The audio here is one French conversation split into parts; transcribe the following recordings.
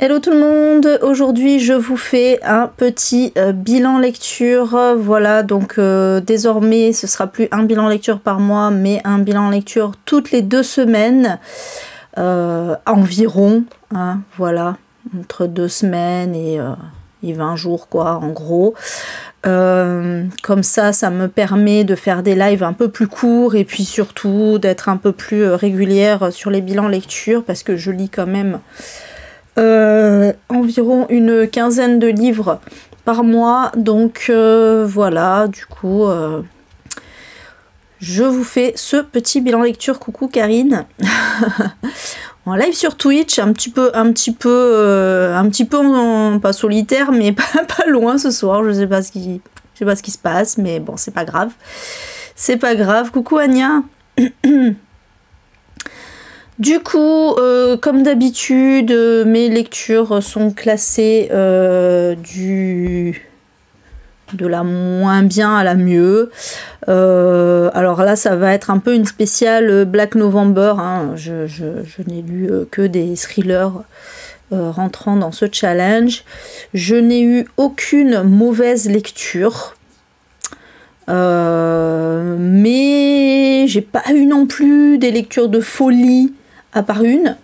Hello tout le monde, aujourd'hui je vous fais un petit bilan lecture, voilà donc désormais ce sera plus un bilan lecture par mois mais un bilan lecture toutes les 2 semaines environ, hein, voilà, entre 2 semaines et 20 jours quoi en gros. Comme ça me permet de faire des lives un peu plus courts et puis surtout d'être un peu plus régulière sur les bilans lecture parce que je lis quand même environ une quinzaine de livres par mois, donc voilà, du coup je vous fais ce petit bilan lecture. Coucou Karine. En live sur Twitch, un petit peu pas solitaire mais pas loin ce soir, je sais pas ce qui se passe mais bon, c'est pas grave, coucou Anya. Du coup, comme d'habitude, mes lectures sont classées de la moins bien à la mieux. Alors là, ça va être un peu une spéciale Black November, hein. Je n'ai lu que des thrillers rentrant dans ce challenge. Je n'ai eu aucune mauvaise lecture. Mais j'ai pas eu non plus des lectures de folie. À part une.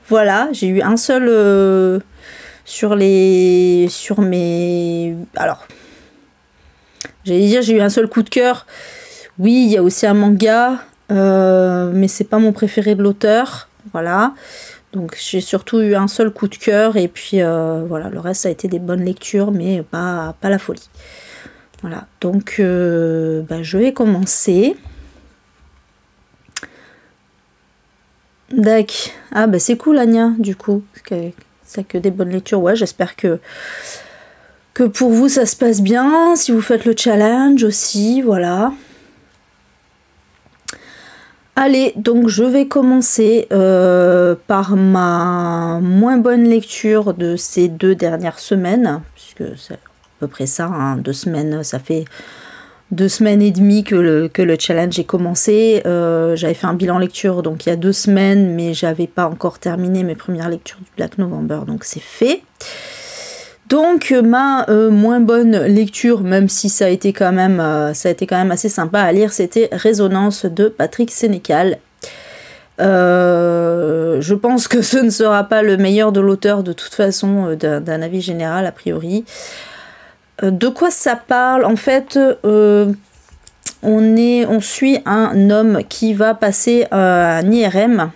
Voilà, j'ai eu un seul sur mes... Alors, j'allais dire j'ai eu un seul coup de cœur. Oui, il y a aussi un manga, mais c'est pas mon préféré de l'auteur. Voilà, donc j'ai surtout eu un seul coup de cœur et puis voilà, le reste ça a été des bonnes lectures, mais pas la folie. Voilà, donc je vais commencer. D'accord. Ah bah c'est cool Anya, du coup. C'est que des bonnes lectures. Ouais, j'espère que pour vous ça se passe bien. Si vous faites le challenge aussi, voilà. Allez, donc je vais commencer par ma moins bonne lecture de ces 2 dernières semaines. Puisque c'est à peu près ça, hein, 2 semaines, ça fait 2 semaines et demie que le challenge est commencé. J'avais fait un bilan lecture donc il y a 2 semaines, mais j'avais pas encore terminé mes premières lectures du Black November, donc c'est fait. Donc ma moins bonne lecture, même si ça a été quand même assez sympa à lire, c'était Résonance de Patrick Sénécal. Je pense que ce ne sera pas le meilleur de l'auteur de toute façon, d'un avis général a priori. De quoi ça parle? En fait, on suit un homme qui va passer un IRM.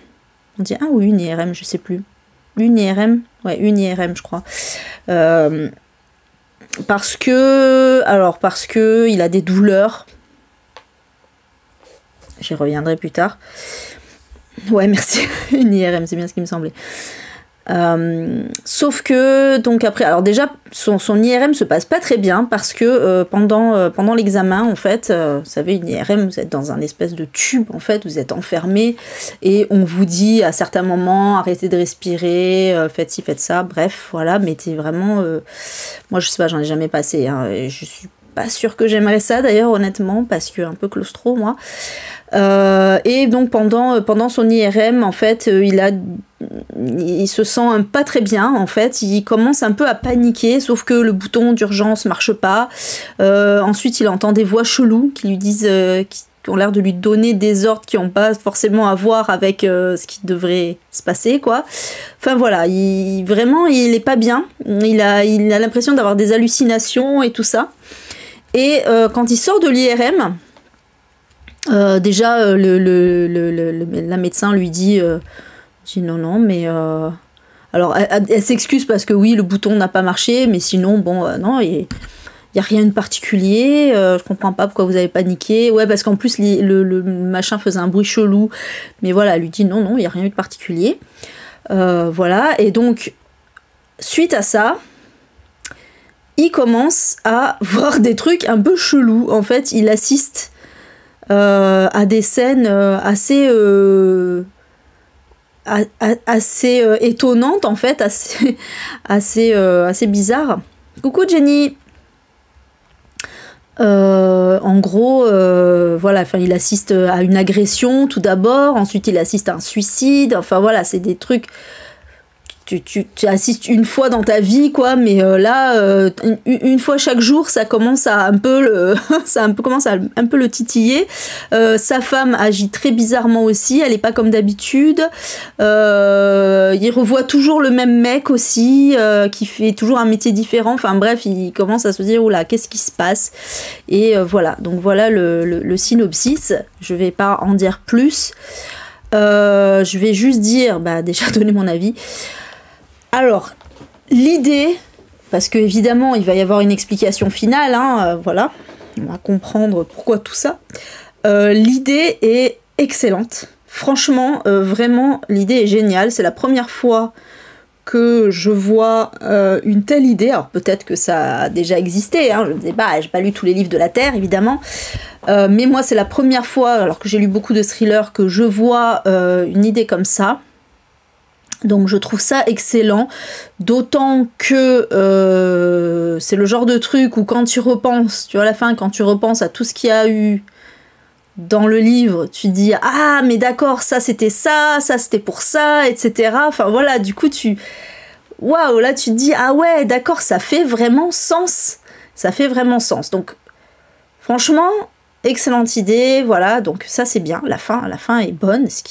On dit un ou une IRM, je sais plus. Une IRM? Ouais, une IRM, je crois. Parce que il a des douleurs. J'y reviendrai plus tard. Ouais, merci. Une IRM, c'est bien ce qui me semblait. Sauf que donc après, alors déjà son IRM se passe pas très bien parce que pendant l'examen en fait, vous savez, une IRM, vous êtes dans un espèce de tube en fait, vous êtes enfermé et on vous dit à certains moments arrêtez de respirer, faites ci, faites ça, bref voilà, mais t'es vraiment moi je sais pas, j'en ai jamais passé, hein, et je suis pas sûre que j'aimerais ça d'ailleurs honnêtement parce que un peu claustro moi. Et donc pendant son IRM en fait il se sent pas très bien en fait, il commence un peu à paniquer sauf que le bouton d'urgence marche pas. Ensuite il entend des voix cheloues qui lui disent qui ont l'air de lui donner des ordres qui n'ont pas forcément à voir avec ce qui devrait se passer quoi. Enfin voilà, vraiment il est pas bien, il a l'impression d'avoir des hallucinations et tout ça. Et quand il sort de l'IRM, déjà la médecin lui dit non mais alors elle s'excuse parce que oui le bouton n'a pas marché mais sinon bon non il y a rien de particulier, je comprends pas pourquoi vous avez paniqué. Ouais parce qu'en plus le machin faisait un bruit chelou, mais voilà elle lui dit non il y a rien eu de particulier. Voilà, et donc suite à ça il commence à voir des trucs un peu chelous. En fait il assiste à des scènes assez étonnantes en fait, assez bizarres. Coucou Jenny. En gros, voilà, il assiste à une agression tout d'abord, ensuite il assiste à un suicide, enfin voilà, c'est des trucs tu assistes une fois dans ta vie, quoi, mais là, une fois chaque jour, ça commence à un peu le, commence à un peu le titiller. Sa femme agit très bizarrement aussi, elle est pas comme d'habitude. Il revoit toujours le même mec aussi, qui fait toujours un métier différent. Enfin bref, il commence à se dire, oula, qu'est-ce qui se passe? Et voilà, donc voilà le synopsis. Je vais pas en dire plus. Je vais juste dire, déjà donner mon avis. Alors, l'idée, parce que évidemment il va y avoir une explication finale, hein, voilà, on va comprendre pourquoi tout ça. L'idée est excellente. Franchement, vraiment, l'idée est géniale. C'est la première fois que je vois une telle idée. Alors peut-être que ça a déjà existé, hein, je ne sais pas, j'ai pas lu tous les livres de la Terre, évidemment. Mais moi, c'est la première fois, alors que j'ai lu beaucoup de thrillers, que je vois une idée comme ça. Donc je trouve ça excellent, d'autant que c'est le genre de truc où quand tu repenses, tu vois, à la fin, quand tu repenses à tout ce qu'il y a eu dans le livre, tu dis « Ah, mais d'accord, ça c'était ça c'était pour ça, etc. » Enfin voilà, du coup, waouh, là tu te dis « Ah ouais, d'accord, ça fait vraiment sens. » Ça fait vraiment sens. Donc, franchement, excellente idée, voilà, donc ça c'est bien, la fin est bonne, ce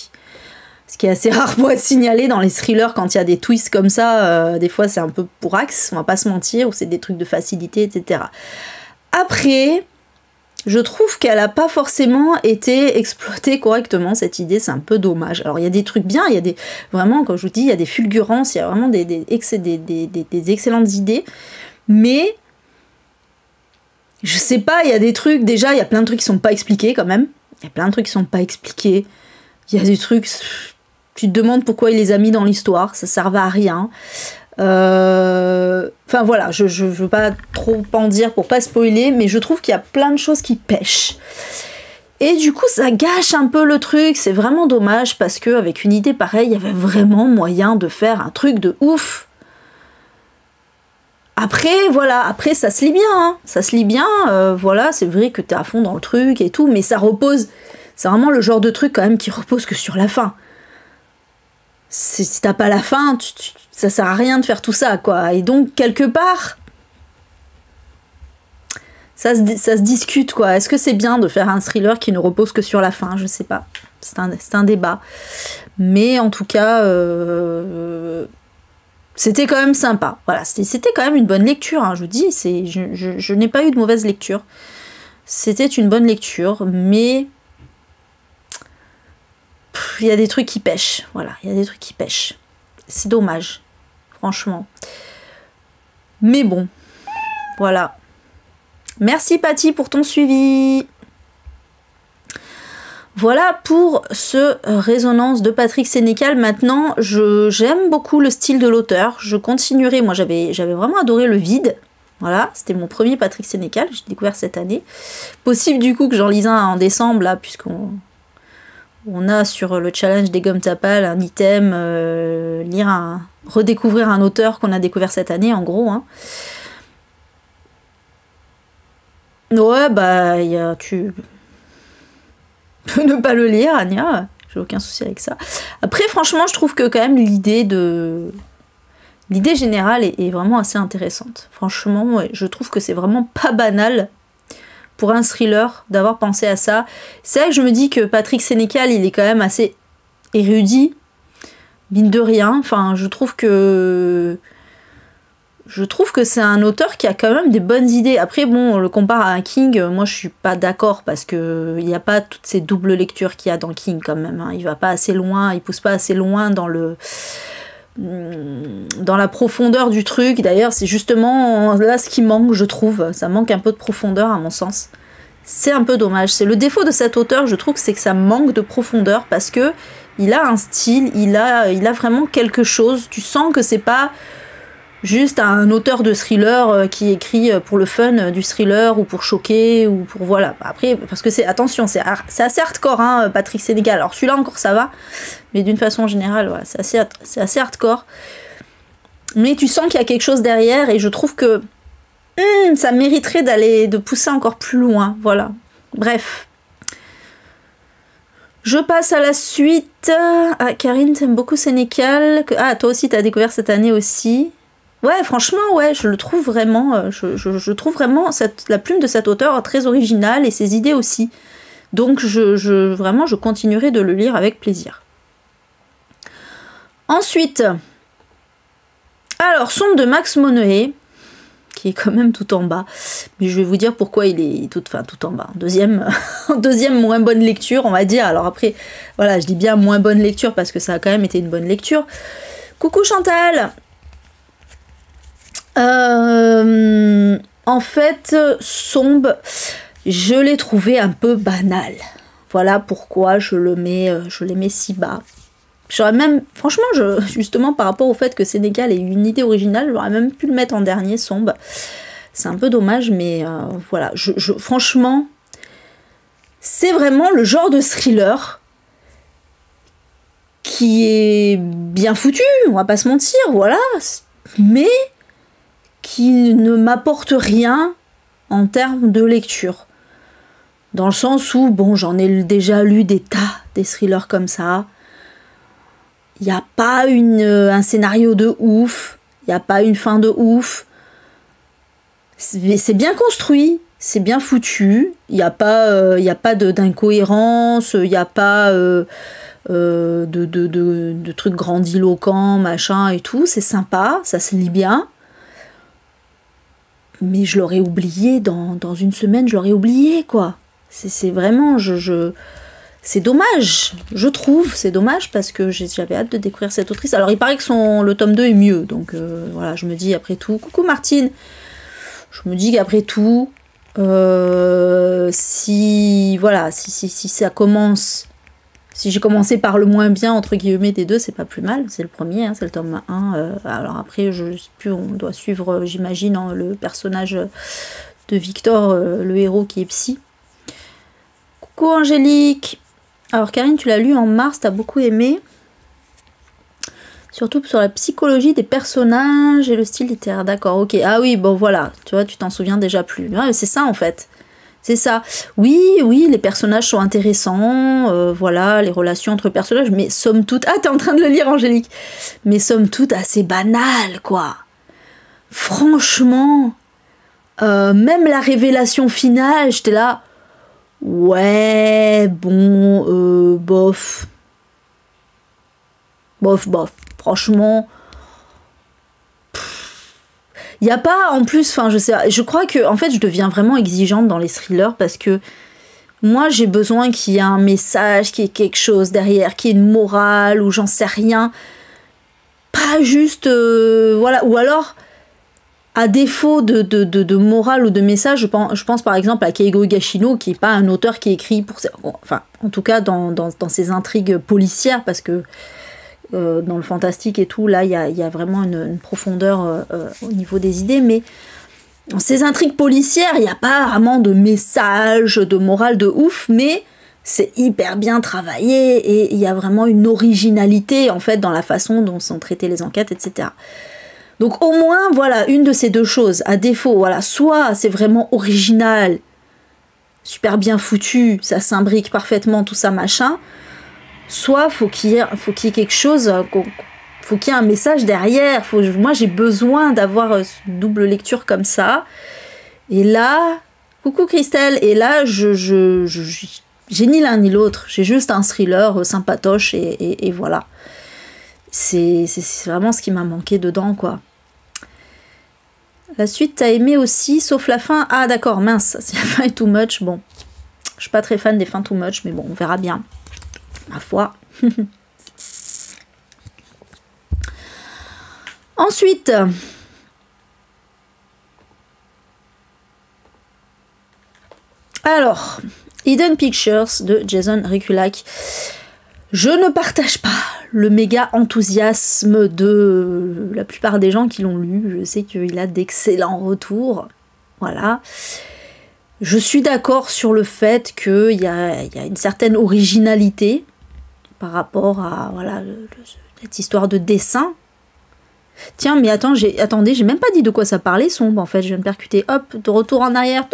qui est assez rare pour être signalé dans les thrillers quand il y a des twists comme ça, des fois c'est un peu bourrax, on va pas se mentir, ou c'est des trucs de facilité, etc. Après, je trouve qu'elle a pas forcément été exploitée correctement, cette idée, c'est un peu dommage. Alors il y a des trucs bien, il y a des, vraiment, comme je vous dis, il y a des fulgurances, il y a vraiment des excellentes idées, mais je sais pas, il y a des trucs, déjà, il y a plein de trucs qui sont pas expliqués quand même, il y a plein de trucs qui sont pas expliqués, il y a des trucs... Tu te demandes pourquoi il les a mis dans l'histoire, ça servait à rien. Enfin voilà, je veux pas trop en dire pour pas spoiler, mais je trouve qu'il y a plein de choses qui pêchent. Et du coup, ça gâche un peu le truc, c'est vraiment dommage, parce qu'avec une idée pareille, il y avait vraiment moyen de faire un truc de ouf. Après, voilà, après ça se lit bien, hein. Ça se lit bien, voilà, c'est vrai que t'es à fond dans le truc et tout, mais ça repose, c'est vraiment le genre de truc quand même qui repose que sur la fin. Si t'as pas la fin, ça sert à rien de faire tout ça, quoi. Et donc, quelque part, ça se discute, quoi. Est-ce que c'est bien de faire un thriller qui ne repose que sur la fin? Je sais pas. C'est un débat. Mais en tout cas, c'était quand même sympa. Voilà, c'était quand même une bonne lecture, hein, je vous dis. Je n'ai pas eu de mauvaise lecture. C'était une bonne lecture, mais... il y a des trucs qui pêchent, voilà, il y a des trucs qui pêchent. C'est dommage, franchement. Mais bon, voilà. Merci Patty pour ton suivi. Voilà pour ce Résonance de Patrick Sénécal. Maintenant, j'aime beaucoup le style de l'auteur. Je continuerai, moi j'avais vraiment adoré Le Vide. Voilà, c'était mon premier Patrick Sénécal, j'ai découvert cette année. Possible du coup que j'en lise un en décembre, là, puisqu'on a sur le challenge des gommes tapales un item, redécouvrir un auteur qu'on a découvert cette année, en gros. Hein. Ouais, tu peux ne pas le lire, Anya, j'ai aucun souci avec ça. Après, franchement, je trouve que quand même l'idée générale est vraiment assez intéressante. Franchement, ouais, je trouve que c'est vraiment pas banal pour un thriller d'avoir pensé à ça. C'est vrai que je me dis que Patrick Sénécal, il est quand même assez érudit, mine de rien. Enfin, je trouve que c'est un auteur qui a quand même des bonnes idées. Après, bon, on le compare à un King, moi je suis pas d'accord parce que il n'y a pas toutes ces doubles lectures qu'il y a dans King quand même. Hein. Il va pas assez loin, il pousse pas assez loin dans la profondeur du truc. D'ailleurs, c'est justement là ce qui manque, je trouve. Ça manque un peu de profondeur à mon sens. C'est un peu dommage. C'est le défaut de cet auteur, je trouve, c'est que ça manque de profondeur parce que il a un style, il a vraiment quelque chose. Tu sens que c'est pas juste un auteur de thriller qui écrit pour le fun du thriller ou pour choquer ou pour voilà. Après, parce que attention, c'est assez hardcore, hein, Patrick Sénécal. Alors celui-là encore ça va, mais d'une façon générale, voilà, c'est assez hardcore. Mais tu sens qu'il y a quelque chose derrière et je trouve que ça mériterait de pousser encore plus loin. Voilà. Bref. Je passe à la suite. Ah, Karine, t'aimes beaucoup Sénécal. Ah, toi aussi, t'as découvert cette année aussi. Ouais, franchement, ouais, je le trouve vraiment. Je trouve vraiment la plume de cet auteur très originale et ses idées aussi. Donc, vraiment, je continuerai de le lire avec plaisir. Ensuite, alors, Sombre de Max Moneuil, qui est quand même tout en bas. Mais je vais vous dire pourquoi il est tout en bas. Deuxième moins bonne lecture, on va dire. Alors après, voilà, je dis bien moins bonne lecture parce que ça a quand même été une bonne lecture. Coucou Chantal. En fait, Sombre, je l'ai trouvé un peu banal. Voilà pourquoi je le mets si bas. J'aurais même, franchement, justement par rapport au fait que Sénécal ait eu une idée originale, j'aurais même pu le mettre en dernier, Sombre. C'est un peu dommage, mais voilà. Franchement, c'est vraiment le genre de thriller qui est bien foutu, on va pas se mentir, voilà. Mais qui ne m'apporte rien en termes de lecture. Dans le sens où, bon, j'en ai déjà lu des thrillers comme ça. Il n'y a pas un scénario de ouf, il n'y a pas une fin de ouf. C'est bien construit, c'est bien foutu, il n'y a pas, d'incohérence, il n'y a pas de trucs grandiloquents, machin et tout. C'est sympa, ça se lit bien. Mais je l'aurais oublié, dans une semaine, je l'aurais oublié, quoi. C'est vraiment... C'est dommage, je trouve, c'est dommage parce que j'avais hâte de découvrir cette autrice. Alors il paraît que le tome 2 est mieux, donc voilà, je me dis après tout, coucou Martine, je me dis qu'après tout, si ça commence, si j'ai commencé par le moins bien, entre guillemets, des deux, c'est pas plus mal, c'est le premier, hein, c'est le tome 1, alors après, je sais plus, on doit suivre, j'imagine, hein, le personnage de Victor, le héros qui est psy. Coucou Angélique. Alors Karine, tu l'as lu en mars, t'as beaucoup aimé. Surtout sur la psychologie des personnages et le style littéraire. D'accord, ok. Ah oui, bon voilà, tu vois, tu t'en souviens déjà plus. Ouais, c'est ça en fait. C'est ça. Oui, les personnages sont intéressants, voilà, les relations entre personnages, mais somme toute... Ah, t'es en train de le lire, Angélique. Mais somme toute assez banal, quoi. Franchement, même la révélation finale, j'étais là... Ouais, bon, bof. Bof. Franchement, il n'y a pas, en plus, enfin, je crois que, en fait, je deviens vraiment exigeante dans les thrillers parce que moi, j'ai besoin qu'il y ait un message, qu'il y ait quelque chose derrière, qu'il y ait une morale ou j'en sais rien. Pas juste, voilà, ou alors... À défaut de morale ou de message, je pense par exemple à Keigo Higashino, qui n'est pas un auteur qui écrit pour... Enfin, en tout cas, dans ses intrigues policières, parce que dans le fantastique et tout, là, il y a vraiment une profondeur au niveau des idées, mais dans ces intrigues policières, il n'y a pas vraiment de message, de morale de ouf, mais c'est hyper bien travaillé, et il y a vraiment une originalité, en fait, dans la façon dont sont traitées les enquêtes, etc. Donc au moins, voilà, une de ces deux choses, à défaut, voilà, soit c'est vraiment original, super bien foutu, ça s'imbrique parfaitement, tout ça, machin, soit faut qu'il y ait quelque chose, faut qu'il y ait un message derrière, moi j'ai besoin d'avoir une double lecture comme ça, et là, coucou Christelle, et là, j'ai ni l'un ni l'autre, j'ai juste un thriller sympatoche, et voilà. C'est vraiment ce qui m'a manqué dedans, quoi. La suite, t'as aimé aussi, sauf la fin. Ah, d'accord, mince, si la fin est too much, bon. Je suis pas très fan des fins too much, mais bon, on verra bien. Ma foi. Ensuite... Alors, Hidden Pictures de Jason Rekulak. Je ne partage pas le méga enthousiasme de la plupart des gens qui l'ont lu. Je sais qu'il a d'excellents retours. Voilà. Je suis d'accord sur le fait qu'il y a une certaine originalité par rapport à voilà, cette histoire de dessin. Tiens, mais attendez, j'ai même pas dit de quoi ça parlait, Sombre, en fait. Je viens de percuter, hop, de retour en arrière,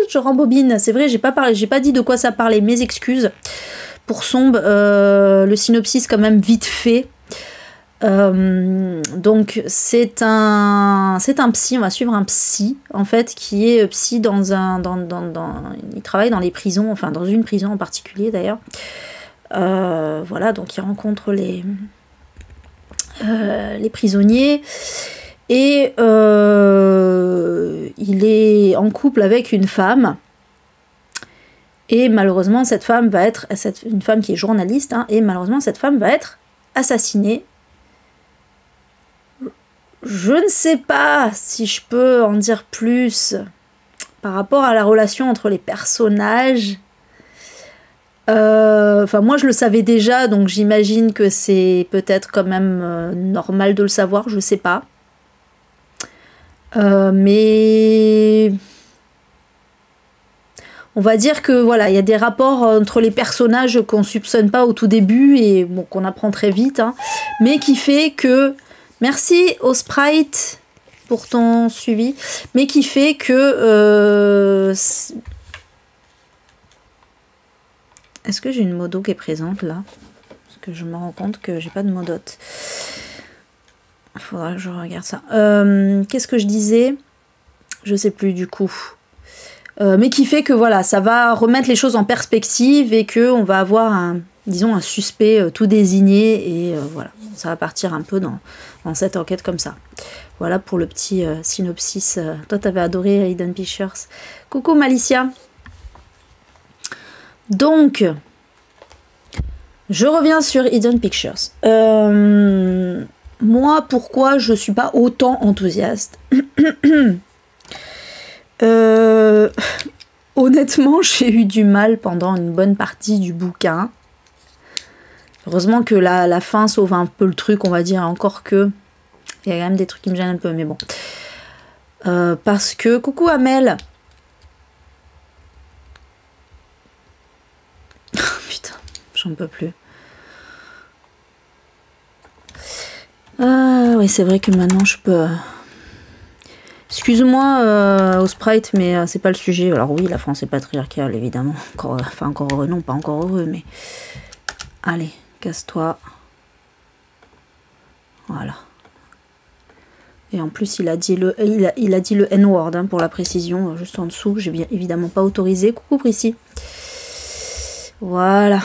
je rembobine. C'est vrai, j'ai pas dit de quoi ça parlait, mes excuses. pour Sombre, le synopsis quand même vite fait. Donc c'est un psy, on va suivre un psy en fait qui est psy il travaille dans les prisons, enfin dans une prison en particulier d'ailleurs. Voilà, donc il rencontre les prisonniers et il est en couple avec une femme. Et malheureusement, cette femme va être une femme qui est journaliste, hein, et malheureusement cette femme va être assassinée. Je ne sais pas si je peux en dire plus par rapport à la relation entre les personnages. Enfin, moi je le savais déjà, donc j'imagine que c'est peut-être quand même normal de le savoir, je sais pas. Mais on va dire que voilà, il y a des rapports entre les personnages qu'on soupçonne pas au tout début et bon, qu'on apprend très vite, hein, mais qui fait que merci au Sprite pour ton suivi, mais qui fait que est-ce que j'ai une modo qui est présente là? Parce que je me rends compte que j'ai pas de modote. Il faudra que je regarde ça. Qu'est-ce que je disais? Je sais plus du coup. Mais qui fait que voilà, ça va remettre les choses en perspective et que on va avoir un suspect tout désigné et voilà, ça va partir un peu dans cette enquête comme ça. Voilà pour le petit synopsis. Toi, t'avais adoré Hidden Pictures. Coucou Malicia. Donc, je reviens sur Hidden Pictures. Moi, pourquoi je suis pas autant enthousiaste? Honnêtement, j'ai eu du mal pendant une bonne partie du bouquin. Heureusement que la fin sauve un peu le truc, on va dire, encore que il y a quand même des trucs qui me gênent un peu, mais bon. Parce que, coucou Amel. Putain, j'en peux plus. Oui, c'est vrai que maintenant je peux... Excuse-moi au Sprite, mais c'est pas le sujet. Alors oui, la France est patriarcale, évidemment. Enfin, encore heureux, non, pas encore heureux, mais... Allez, casse-toi. Voilà. Et en plus, il a dit le N-word, hein, pour la précision, juste en dessous. J'ai bien évidemment pas autorisé. Coucou Prissy. Voilà.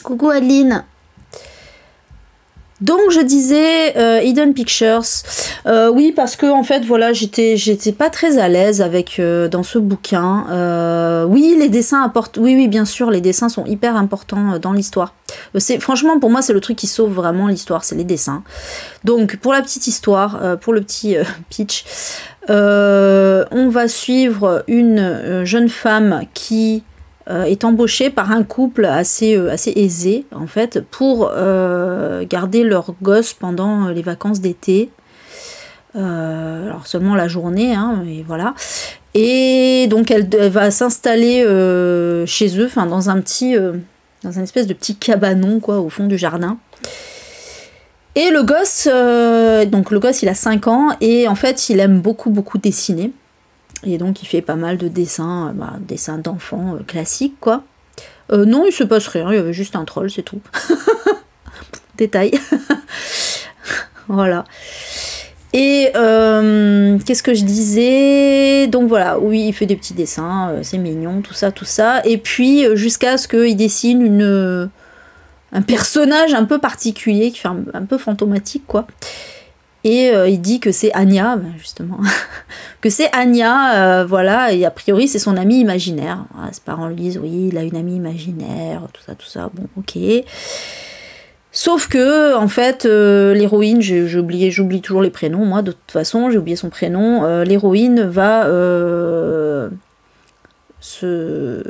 Coucou Adeline. Donc je disais Hidden Pictures, oui parce que en fait voilà j'étais pas très à l'aise avec dans ce bouquin. Oui les dessins apportent, oui bien sûr les dessins sont hyper importants dans l'histoire. Franchement pour moi c'est le truc qui sauve vraiment l'histoire, c'est les dessins. Donc pour la petite histoire, pour le petit pitch, on va suivre une jeune femme qui est embauchée par un couple assez aisé en fait pour garder leur gosse pendant les vacances d'été, alors seulement la journée, hein, et voilà. Et donc elle va s'installer chez eux, enfin dans un espèce de petit cabanon quoi au fond du jardin. Et le gosse il a 5 ans et en fait il aime beaucoup dessiner. Et donc il fait pas mal de dessins, dessins d'enfants classiques quoi. Non, il se passe rien, il y avait juste un troll, c'est tout. Détail. Voilà. Et qu'est-ce que je disais? Donc voilà, oui, il fait des petits dessins, c'est mignon, tout ça. Et puis jusqu'à ce qu'il dessine un personnage un peu particulier, qui fait un peu fantomatique quoi. Et il dit que c'est Anya, justement, que c'est Anya, voilà, et a priori c'est son ami imaginaire. Voilà, ses parents lui disent, oui, il a une amie imaginaire, tout ça, bon, ok. Sauf que, en fait, l'héroïne, j'oublie toujours les prénoms, moi, de toute façon, j'ai oublié son prénom, l'héroïne va se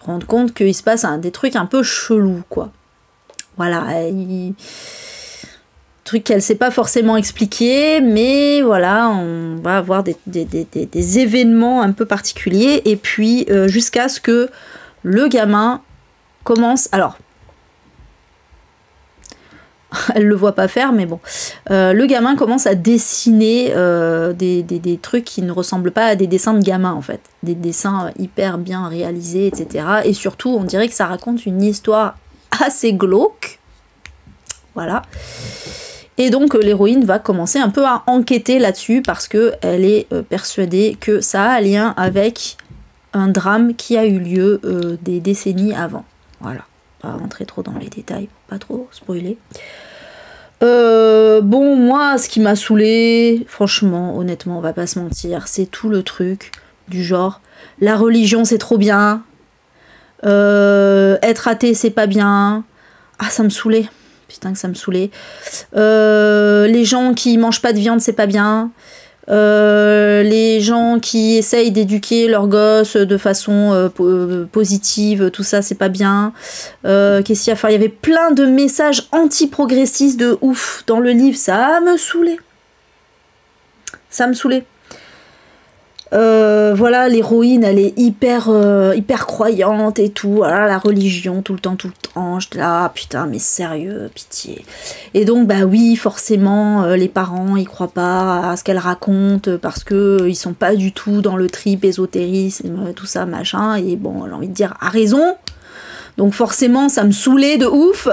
rendre compte qu'il se passe des trucs un peu chelous, quoi. Voilà, truc qu'elle sait pas forcément expliquer, mais voilà, on va avoir des événements un peu particuliers, et puis jusqu'à ce que le gamin commence... Alors, Elle le voit pas faire, mais bon. Le gamin commence à dessiner des trucs qui ne ressemblent pas à des dessins de gamin, en fait. Des dessins hyper bien réalisés, etc. Et surtout, on dirait que ça raconte une histoire assez glauque. Voilà. Et donc, l'héroïne va commencer un peu à enquêter là-dessus parce qu'elle est persuadée que ça a un lien avec un drame qui a eu lieu des décennies avant. Voilà. Pas rentrer trop dans les détails pour pas trop spoiler. Bon, moi, ce qui m'a saoulé, franchement, honnêtement, on va pas se mentir, c'est tout le truc du genre, la religion c'est trop bien, être athée c'est pas bien. Ah, ça me saoulait. Putain que ça me saoulait. Les gens qui mangent pas de viande c'est pas bien. Les gens qui essayent d'éduquer leurs gosses de façon positive, tout ça c'est pas bien. Qu'est-ce qu'il y a à faire ? Il y avait plein de messages anti-progressistes de ouf dans le livre, ça me saoulait. Ça me saoulait. Voilà, l'héroïne elle est hyper croyante et tout, voilà, la religion tout le temps, j'étais là, ah, putain mais sérieux, pitié. Et donc bah oui, forcément les parents ils croient pas à ce qu'elle raconte parce que ils sont pas du tout dans le trip ésotérisme, tout ça machin, et bon j'ai envie de dire à raison, donc forcément ça me saoulait de ouf.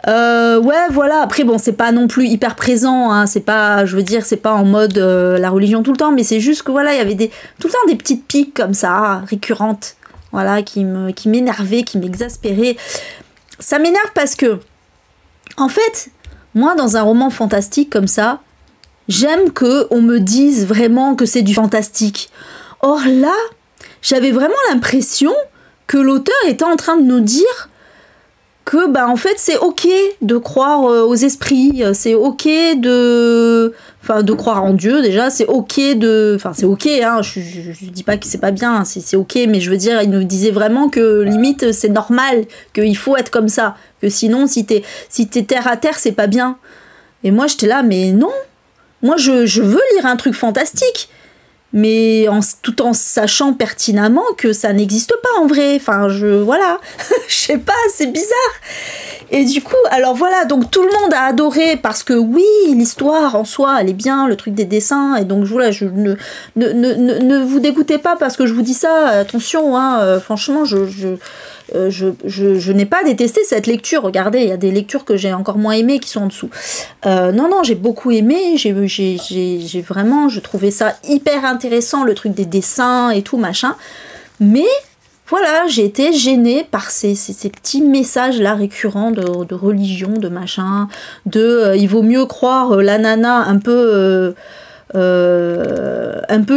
Ouais, voilà. Après, bon, c'est pas non plus hyper présent, hein. C'est pas, je veux dire, c'est pas en mode la religion tout le temps, mais c'est juste que voilà, il y avait tout le temps des petites piques comme ça, récurrentes, voilà, qui m'énervaient, qui m'exaspéraient. Ça m'énerve parce que, en fait, moi, dans un roman fantastique comme ça, j'aime qu'on me dise vraiment que c'est du fantastique. Or là, j'avais vraiment l'impression que l'auteur était en train de nous dire que bah en fait c'est ok de croire aux esprits, c'est ok de croire en Dieu déjà, c'est ok c'est ok, hein, je dis pas que c'est pas bien, c'est ok, mais je veux dire, il nous disait vraiment que limite c'est normal, qu'il faut être comme ça, que sinon si t'es terre à terre c'est pas bien. Et moi j'étais là, mais non, moi je veux lire un truc fantastique, mais tout en sachant pertinemment que ça n'existe pas en vrai. Enfin, voilà, je sais pas, c'est bizarre. Et du coup, alors voilà, donc tout le monde a adoré parce que oui, l'histoire en soi, elle est bien, le truc des dessins, et donc voilà, ne vous dégoûtez pas parce que je vous dis ça, attention, hein, franchement, je n'ai pas détesté cette lecture. Regardez, il y a des lectures que j'ai encore moins aimées qui sont en dessous. Non, j'ai beaucoup aimé, j'ai vraiment, je trouvais ça hyper intéressant, le truc des dessins et tout, machin. Mais voilà, j'ai été gênée par ces petits messages-là récurrents de religion, de machin, il vaut mieux croire la nana un peu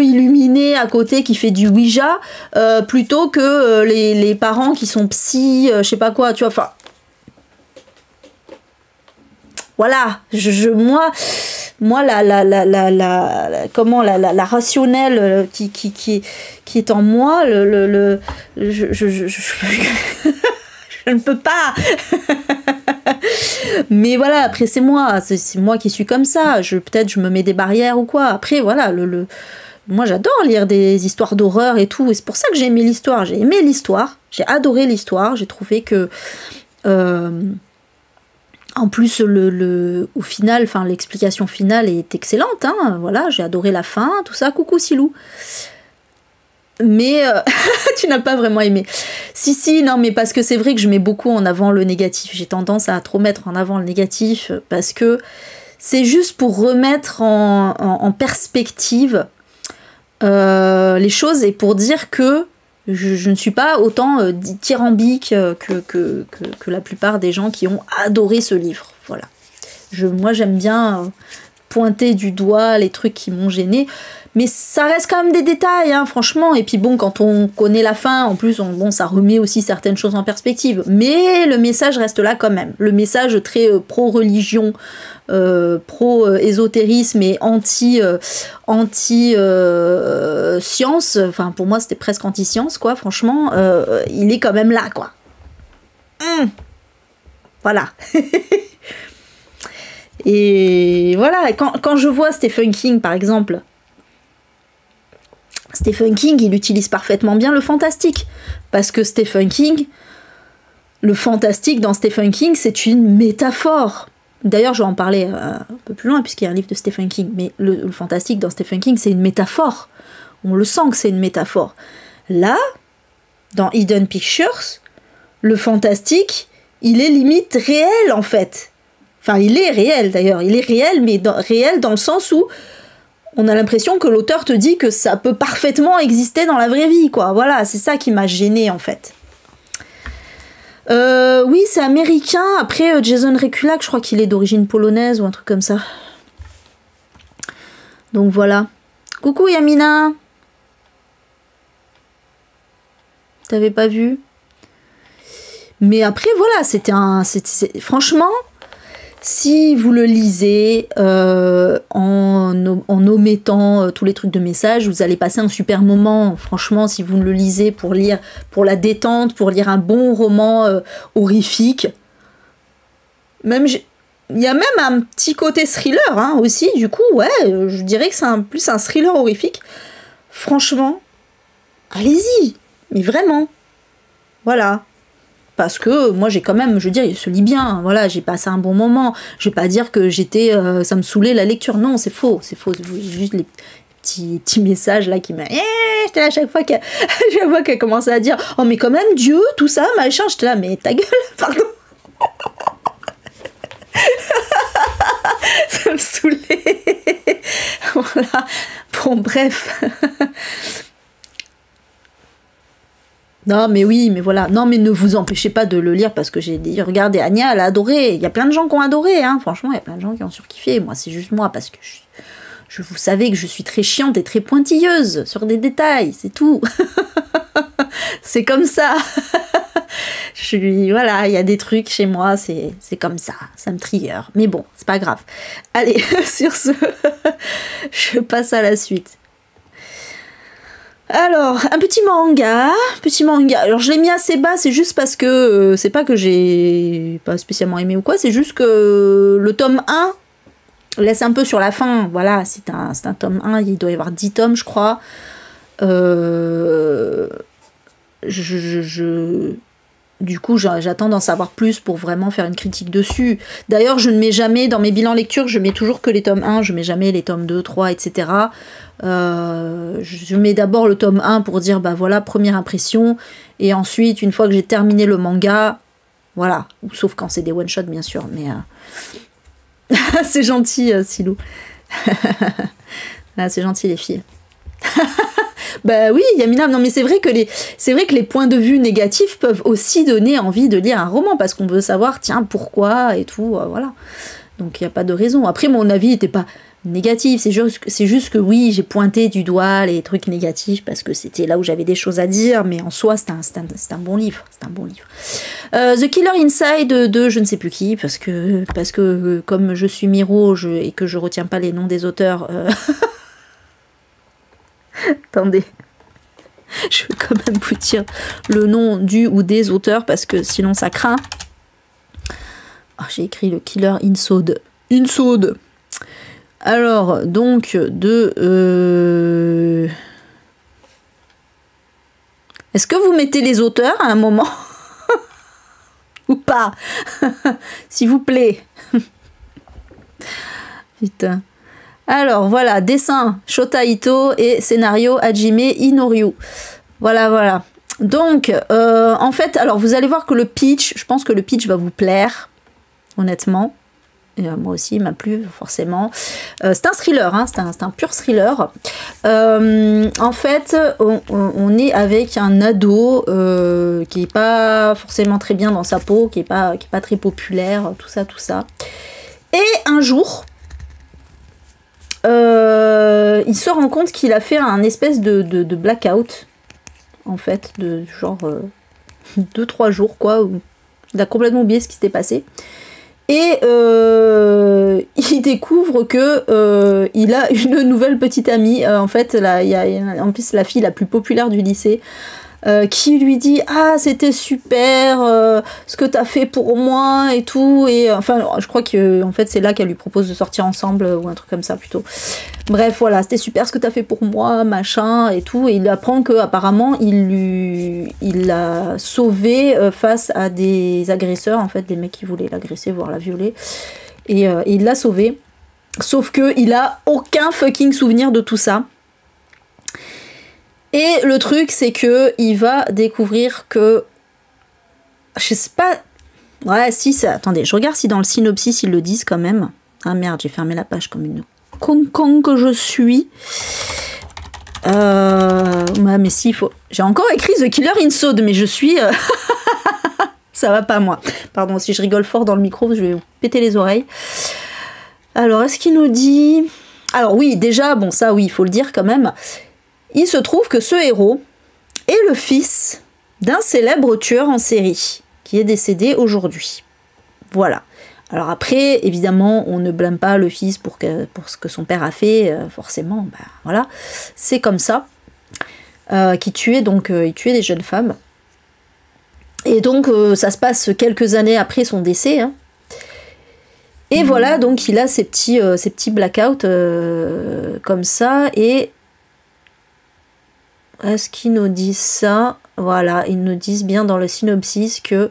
illuminée à côté qui fait du Ouija plutôt que les parents qui sont psy, je sais pas quoi, tu vois, enfin voilà, moi la rationnelle qui est en moi, je ne peux pas. Mais voilà, après c'est moi qui suis comme ça, peut-être je me mets des barrières ou quoi. Après voilà, moi j'adore lire des histoires d'horreur et tout, et c'est pour ça que j'ai aimé l'histoire, j'ai adoré l'histoire, j'ai trouvé que en plus, au final, l'explication finale est excellente, hein, voilà, j'ai adoré la fin, tout ça, coucou Silou. Mais tu n'as pas vraiment aimé. Si, non, mais parce que c'est vrai que je mets beaucoup en avant le négatif. J'ai tendance à trop mettre en avant le négatif parce que c'est juste pour remettre en perspective les choses et pour dire que je ne suis pas autant dithyrambique que la plupart des gens qui ont adoré ce livre. Voilà. Moi, j'aime bien pointer du doigt les trucs qui m'ont gêné, mais ça reste quand même des détails, hein, franchement. Et puis bon, quand on connaît la fin, en plus, ça remet aussi certaines choses en perspective. Mais le message reste là quand même. Le message très pro-religion, pro-ésotérisme et anti-science, enfin pour moi c'était presque anti-science, quoi, franchement, il est quand même là, quoi. Voilà. Et voilà, quand je vois Stephen King, par exemple, Stephen King, il utilise parfaitement bien le fantastique. Parce que Stephen King, le fantastique dans Stephen King, c'est une métaphore. D'ailleurs, je vais en parler un peu plus loin, puisqu'il y a un livre de Stephen King, mais le fantastique dans Stephen King, c'est une métaphore. On le sent que c'est une métaphore. Là, dans Hidden Pictures, le fantastique, il est limite réel, en fait. Enfin, il est réel, d'ailleurs. Il est réel, mais réel dans le sens où on a l'impression que l'auteur te dit que ça peut parfaitement exister dans la vraie vie, quoi. Voilà, c'est ça qui m'a gênée, en fait. Oui, c'est américain. Après, Jason Rekulak, je crois qu'il est d'origine polonaise ou un truc comme ça. Donc voilà. Coucou Yamina. T'avais pas vu? Mais après, voilà, franchement, si vous le lisez en omettant tous les trucs de message, vous allez passer un super moment. Franchement, si vous le lisez pour lire, pour la détente, pour lire un bon roman horrifique. Même, il y a même un petit côté thriller hein, aussi. Du coup, ouais, je dirais que c'est plus un thriller horrifique. Franchement, allez-y. Mais vraiment. Voilà. Parce que moi j'ai quand même, je veux dire, il se lit bien, voilà, j'ai passé un bon moment. Je vais pas dire que ça me saoulait la lecture, non, c'est faux, juste les petits messages là qui m'a... J'étais là à chaque fois qu'elle commençait à dire « Oh mais quand même, Dieu, tout ça, machin », j'étais là « Mais ta gueule, pardon !» Ça me saoulait. Voilà, bon bref... Non, mais oui, mais voilà. Non, mais ne vous empêchez pas de le lire parce que j'ai dit, regardez, Anya, elle a adoré. Il y a plein de gens qui ont adoré, hein. Franchement, il y a plein de gens qui ont surkiffé. Moi, c'est juste moi parce que vous savez que je suis très chiante et très pointilleuse sur des détails, c'est tout. C'est comme ça. Voilà, il y a des trucs chez moi, c'est comme ça me trigger. Mais bon, c'est pas grave. Allez, sur ce, je passe à la suite. Alors, un petit manga. Alors, je l'ai mis assez bas, c'est juste parce que c'est pas que j'ai pas spécialement aimé ou quoi, c'est juste que le tome 1 laisse un peu sur la fin. Voilà, c'est un tome 1, il doit y avoir 10 tomes, je crois. Du coup, j'attends d'en savoir plus pour vraiment faire une critique dessus. D'ailleurs, je ne mets jamais, dans mes bilans lecture, je mets toujours que les tomes 1, je mets jamais les tomes 2, 3, etc. Je mets d'abord le tome 1 pour dire, bah voilà, première impression, et ensuite, une fois que j'ai terminé le manga, voilà, sauf quand c'est des one-shots, bien sûr, mais... c'est gentil, Silou. Ah, c'est gentil, les filles. Bah oui, Yamina, non mais c'est vrai que les points de vue négatifs peuvent aussi donner envie de lire un roman, parce qu'on veut savoir, tiens, pourquoi, et tout, voilà. Donc il n'y a pas de raison. Après, mon avis n'était pas négatif, c'est juste que oui, j'ai pointé du doigt les trucs négatifs, parce que c'était là où j'avais des choses à dire, mais en soi, c'est un bon livre. C'est un bon livre. The Killer Inside de je ne sais plus qui, parce que comme je suis Miro et que je retiens pas les noms des auteurs... Attendez, je vais quand même vous dire le nom du ou des auteurs parce que sinon ça craint. Oh, j'ai écrit le Killer Inside. Alors, donc, Est-ce que vous mettez les auteurs à un moment ou pas? S'il vous plaît. Putain. Alors voilà, dessin Shota Ito et scénario Hajime Inoryu. Voilà. Donc, en fait, alors vous allez voir que le pitch, je pense que le pitch va vous plaire, honnêtement. Et, moi aussi, il m'a plu, forcément. C'est un thriller, hein, c'est un pur thriller. En fait, on est avec un ado qui n'est pas forcément très bien dans sa peau, qui est pas très populaire, tout ça. Et un jour... il se rend compte qu'il a fait un espèce de blackout, en fait, de genre 2-3 jours, quoi, où il a complètement oublié ce qui s'était passé. Et il découvre que il a une nouvelle petite amie. En fait, en plus, la fille la plus populaire du lycée qui lui dit « Ah, c'était super, ce que t'as fait pour moi et tout. » Et enfin, je crois que en fait, c'est là qu'elle lui propose de sortir ensemble ou un truc comme ça plutôt. Bref, voilà, c'était super ce que t'as fait pour moi, machin et tout. Et il apprend qu'apparemment, il l'a sauvé face à des agresseurs, en fait, des mecs qui voulaient l'agresser, voire la violer. Et il l'a sauvé. Sauf qu'il a aucun fucking souvenir de tout ça. Et le truc, c'est que il va découvrir que... Je sais pas... Ouais, si, ça... Attendez, je regarde si dans le synopsis, ils le disent quand même. Ah merde, j'ai fermé la page comme une con que je suis. Ouais, mais si, il faut... J'ai encore écrit The Killer Inside, mais je suis... Ça va pas, moi. Pardon, si je rigole fort dans le micro, je vais vous péter les oreilles. Alors, est-ce qu'il nous dit... Alors oui, déjà, bon, ça, oui, il faut le dire quand même... Il se trouve que ce héros est le fils d'un célèbre tueur en série qui est décédé aujourd'hui. Voilà. Alors après, évidemment, on ne blâme pas le fils pour ce que son père a fait, forcément, bah, voilà. C'est comme ça. Il tuait des jeunes femmes. Et donc, ça se passe quelques années après son décès. Hein. Et voilà, donc il a ces petits blackouts comme ça, et... Est-ce qu'ils nous disent ça? Voilà, ils nous disent bien dans le synopsis que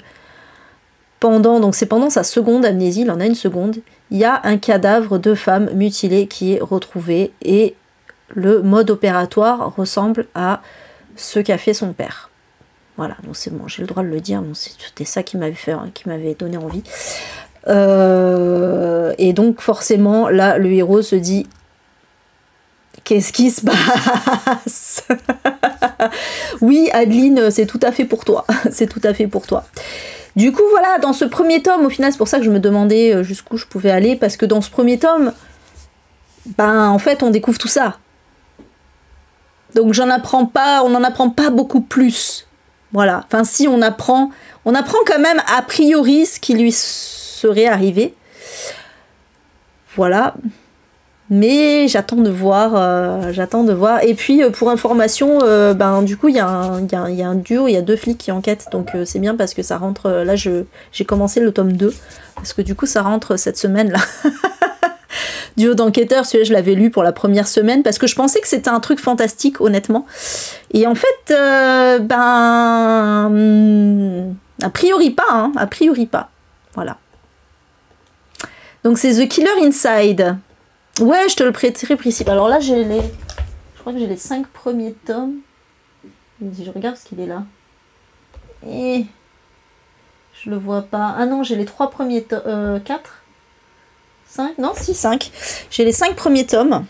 pendant sa seconde amnésie, il en a une seconde, il y a un cadavre de femme mutilée qui est retrouvé et le mode opératoire ressemble à ce qu'a fait son père. Voilà, donc c'est bon, j'ai le droit de le dire, bon, c'était ça qui m'avait donné envie. Et donc forcément, là, le héros se dit... Qu'est-ce qui se passe? Oui, Adeline, c'est tout à fait pour toi. C'est tout à fait pour toi. Du coup, voilà, dans ce premier tome, au final, c'est pour ça que je me demandais jusqu'où je pouvais aller, parce que dans ce premier tome, ben, en fait, on découvre tout ça. Donc, on n'en apprend pas beaucoup plus. Voilà. Enfin, si, on apprend quand même, a priori, ce qui lui serait arrivé. Voilà. Mais j'attends de voir. Et puis, pour information, du coup, il y a un duo, il y a 2 flics qui enquêtent. Donc, c'est bien parce que ça rentre... Là, j'ai commencé le tome 2. Parce que du coup, ça rentre cette semaine-là. Duo d'enquêteurs, celui-là, je l'avais lu pour la première semaine. Parce que je pensais que c'était un truc fantastique, honnêtement. Et en fait, a priori pas. Hein, a priori pas. Voilà. Donc, c'est The Killer Inside. Ouais, je te le prêterai principe. Alors là, je crois que j'ai les 5 premiers tomes. Si je regarde ce qu'il est là. Et je le vois pas. Ah non, j'ai les 3 premiers tomes. 4 5 Non, si, 5. J'ai les 5 premiers tomes.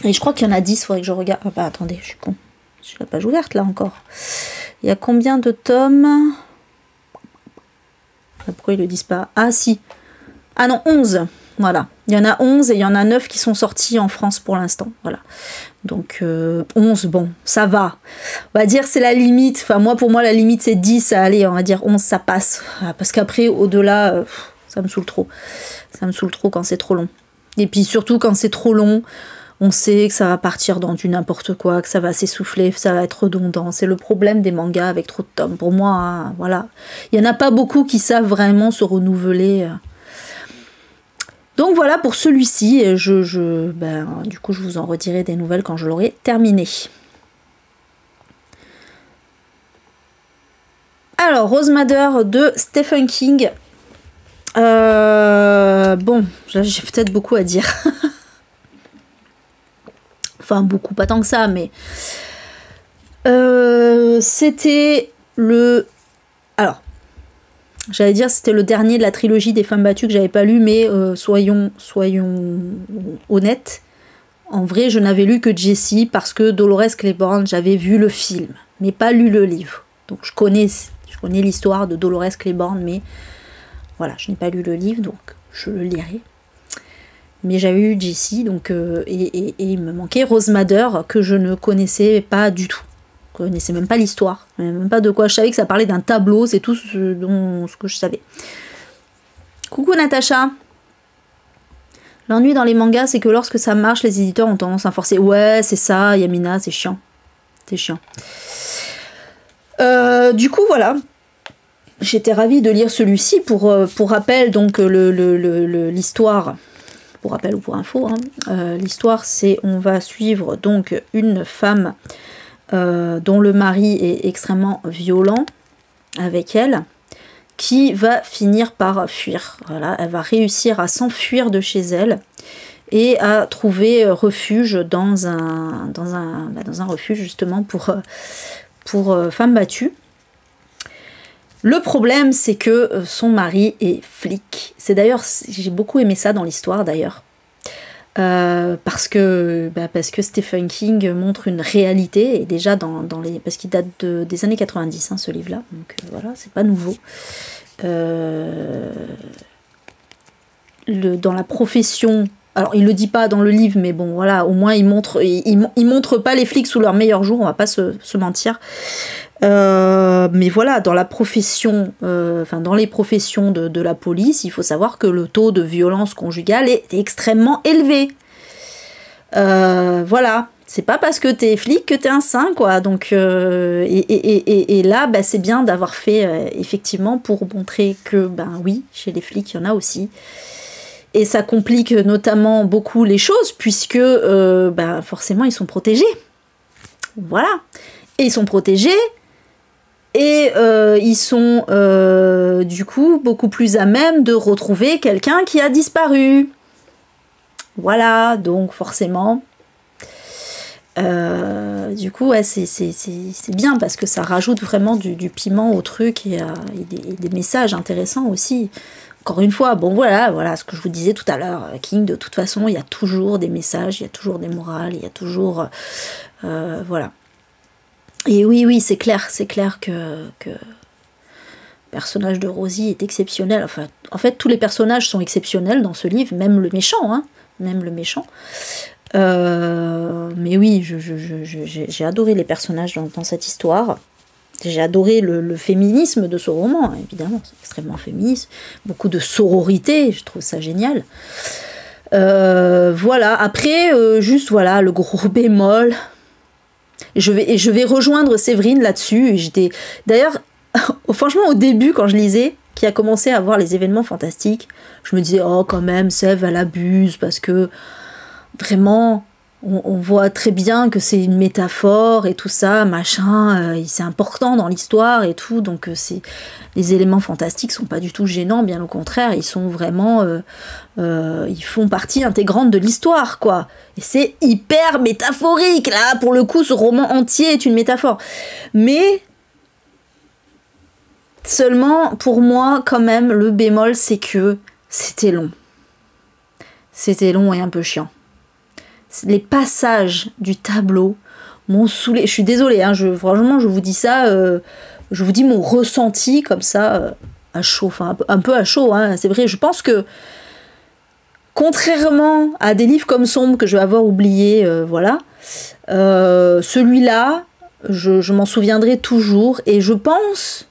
Et je crois qu'il y en a 10, faudrait que je regarde. Ah bah attendez, je suis con. J'ai la page ouverte là encore. Il y a combien de tomes? Pourquoi ils le disent pas? Ah si. Ah non, 11. Voilà, il y en a 11 et il y en a 9 qui sont sortis en France pour l'instant. Voilà. Donc 11, bon, ça va. On va dire c'est la limite. Enfin, pour moi, la limite c'est 10. Allez, on va dire 11, ça passe. Parce qu'après, au-delà, ça me saoule trop. Ça me saoule trop quand c'est trop long. Et puis surtout quand c'est trop long, on sait que ça va partir dans du n'importe quoi, que ça va s'essouffler, que ça va être redondant. C'est le problème des mangas avec trop de tomes. Pour moi, hein, voilà. Il n'y en a pas beaucoup qui savent vraiment se renouveler. Donc voilà pour celui-ci, et du coup je vous en redirai des nouvelles quand je l'aurai terminé. Alors, Rose Madder de Stephen King. Bon, j'ai peut-être beaucoup à dire. Enfin, beaucoup, pas tant que ça, mais... c'était le... Alors... J'allais dire c'était le dernier de la trilogie des femmes battues que j'avais pas lu, mais soyons honnêtes. En vrai, je n'avais lu que Jessie parce que Dolores Claiborne, j'avais vu le film, mais pas lu le livre. Donc je connais l'histoire de Dolores Claiborne, mais voilà, je n'ai pas lu le livre, donc je le lirai. Mais j'avais lu Jessie, donc et il me manquait Rose Madder que je ne connaissais pas du tout. Je connaissais même pas l'histoire, même pas de quoi. Je savais que ça parlait d'un tableau, c'est tout ce que je savais. Coucou Natacha. L'ennui dans les mangas, c'est que lorsque ça marche, les éditeurs ont tendance à forcer. Ouais, c'est ça, Yamina, c'est chiant. C'est chiant. Du coup, voilà. J'étais ravie de lire celui-ci pour rappel, donc l'histoire, pour rappel ou pour info, hein, l'histoire c'est, on va suivre donc une femme dont le mari est extrêmement violent avec elle, qui va finir par fuir. Voilà, elle va réussir à s'enfuir de chez elle et à trouver refuge dans un refuge justement pour femmes battues. Le problème, c'est que son mari est flic. C'est d'ailleurs, j'ai beaucoup aimé ça dans l'histoire d'ailleurs, parce que Stephen King montre une réalité, et déjà parce qu'il date des années 90, hein, ce livre-là, donc voilà, c'est pas nouveau. Dans la profession, alors il le dit pas dans le livre, mais bon voilà, au moins il montre pas les flics sous leur meilleur jour, on va pas se mentir. Mais voilà, dans la profession, dans les professions de la police, il faut savoir que le taux de violence conjugale est extrêmement élevé. Voilà, c'est pas parce que t'es flic que t'es un saint, quoi. Donc, et là, bah, c'est bien d'avoir fait, effectivement, pour montrer que, ben oui, chez les flics, il y en a aussi. Et ça complique notamment beaucoup les choses, puisque, forcément, ils sont protégés. Voilà. Et ils sont protégés. Et ils sont du coup beaucoup plus à même de retrouver quelqu'un qui a disparu. Voilà, donc forcément, du coup, ouais, c'est bien parce que ça rajoute vraiment du piment au truc et des messages intéressants aussi. Encore une fois, bon voilà ce que je vous disais tout à l'heure, King, de toute façon, il y a toujours des messages, il y a toujours des morales, il y a toujours... voilà. Et oui, c'est clair que le personnage de Rosie est exceptionnel. Enfin, en fait, tous les personnages sont exceptionnels dans ce livre, même le méchant, hein, même le méchant. Mais oui, j'ai adoré les personnages dans cette histoire. J'ai adoré le féminisme de ce roman, évidemment, c'est extrêmement féministe. Beaucoup de sororité, je trouve ça génial. Voilà, après, juste voilà, le gros bémol... Je vais rejoindre Séverine là-dessus. D'ailleurs, franchement, au début, quand je lisais, qui a commencé à voir les événements fantastiques, je me disais, oh, quand même, Sève, elle abuse, parce que vraiment, on voit très bien que c'est une métaphore et tout ça, machin, c'est important dans l'histoire et tout, donc les éléments fantastiques sont pas du tout gênants, bien au contraire, ils sont vraiment, ils font partie intégrante de l'histoire, quoi. Et c'est hyper métaphorique, là, pour le coup, ce roman entier est une métaphore. Mais, seulement, pour moi, quand même, le bémol, c'est que c'était long. C'était long et un peu chiant. Les passages du tableau m'ont saoulé. Je suis désolée, hein, franchement, je vous dis ça, je vous dis mon ressenti, comme ça, à chaud, enfin, un peu à chaud, hein, c'est vrai, je pense que contrairement à des livres comme Sombre que je vais avoir oublié, voilà, celui-là, je m'en souviendrai toujours, et je pense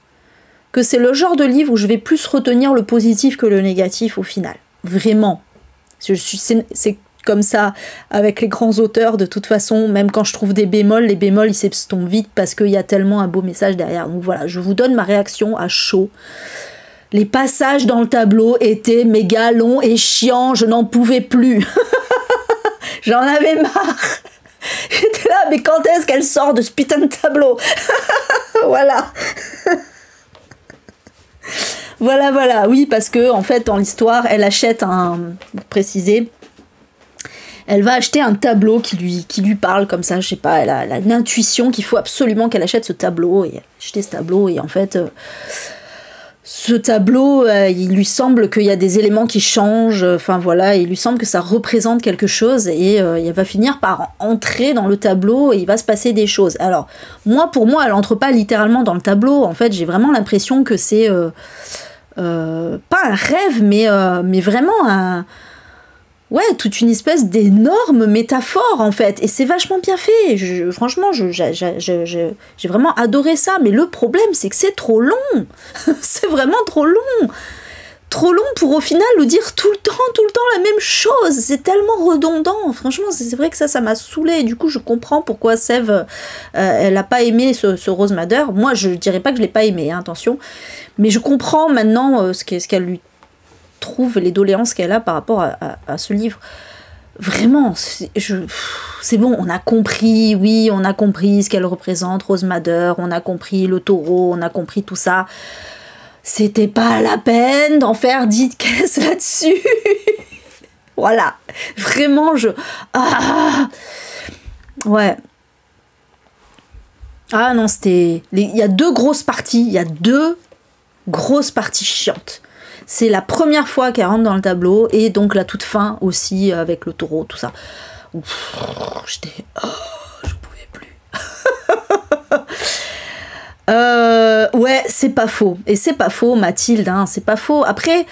que c'est le genre de livre où je vais plus retenir le positif que le négatif au final. Vraiment. C'est comme ça avec les grands auteurs, de toute façon, même quand je trouve des bémols, les bémols ils s'estompent vite parce qu'il y a tellement un beau message derrière. Donc voilà, je vous donne ma réaction à chaud. Les passages dans le tableau étaient méga longs et chiants, je n'en pouvais plus. J'en avais marre. J'étais là, mais quand est-ce qu'elle sort de ce putain de tableau? Voilà. Voilà, oui, parce que, en fait, dans l'histoire, elle achète pour préciser, elle va acheter un tableau qui lui parle comme ça, je sais pas, elle a une intuition qu'il faut absolument qu'elle achète ce tableau, et acheter ce tableau, et en fait... ce tableau, il lui semble qu'il y a des éléments qui changent, enfin voilà, il lui semble que ça représente quelque chose et il va finir par entrer dans le tableau et il va se passer des choses. Alors, pour moi, elle entre pas littéralement dans le tableau, en fait, j'ai vraiment l'impression que c'est pas un rêve, mais vraiment toute une espèce d'énorme métaphore, en fait. Et c'est vachement bien fait. Franchement, j'ai vraiment adoré ça. Mais le problème, c'est que c'est trop long. C'est vraiment trop long. trop long pour au final nous dire tout le temps la même chose. C'est tellement redondant. Franchement, c'est vrai que ça m'a saoulée. Et du coup, je comprends pourquoi Sève, elle a pas aimé ce Rose Madder. Moi, je dirais pas que je l'ai pas aimé, hein, attention. Mais je comprends maintenant ce qu'elle lui trouve, les doléances qu'elle a par rapport à ce livre. Vraiment, c'est bon, on a compris, oui, on a compris ce qu'elle représente, Rose Madder, on a compris le taureau, on a compris tout ça. C'était pas la peine d'en faire 10 caisses là-dessus. Voilà. Vraiment, ouais. Ah non, c'était... Il y a deux grosses parties. Il y a deux grosses parties chiantes. C'est la première fois qu'elle rentre dans le tableau, et donc la toute fin aussi, avec le taureau, tout ça. J'étais... Oh, je pouvais plus. Ouais, c'est pas faux. Et c'est pas faux, Mathilde, hein, c'est pas faux. Après,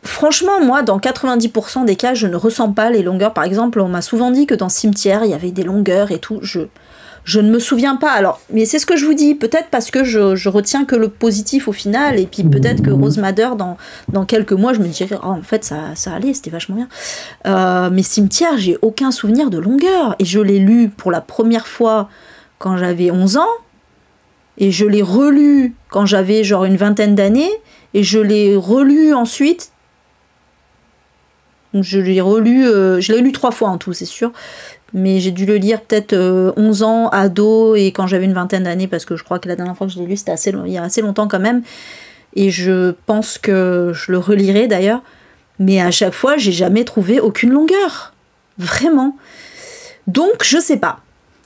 franchement, moi, dans 90% des cas, je ne ressens pas les longueurs. Par exemple, on m'a souvent dit que dans Cimetière, il y avait des longueurs et tout. Je ne me souviens pas. Alors, mais c'est ce que je vous dis. Peut-être parce que je retiens que le positif au final. Et puis peut-être que Rose Madder, dans quelques mois, je me dirais, oh, en fait, ça allait, c'était vachement bien. Mais Cimetière, j'ai aucun souvenir de longueur. Et je l'ai lu pour la première fois quand j'avais 11 ans. Et je l'ai relu quand j'avais genre une vingtaine d'années. Et je l'ai relu ensuite. Je l'ai lu 3 fois en tout, c'est sûr. Mais j'ai dû le lire peut-être 11 ans, ado, et quand j'avais une vingtaine d'années, parce que je crois que la dernière fois que je l'ai lu, c'était il y a assez longtemps quand même. Et je pense que je le relirai d'ailleurs. Mais à chaque fois, j'ai jamais trouvé aucune longueur. Vraiment. Donc, je sais pas.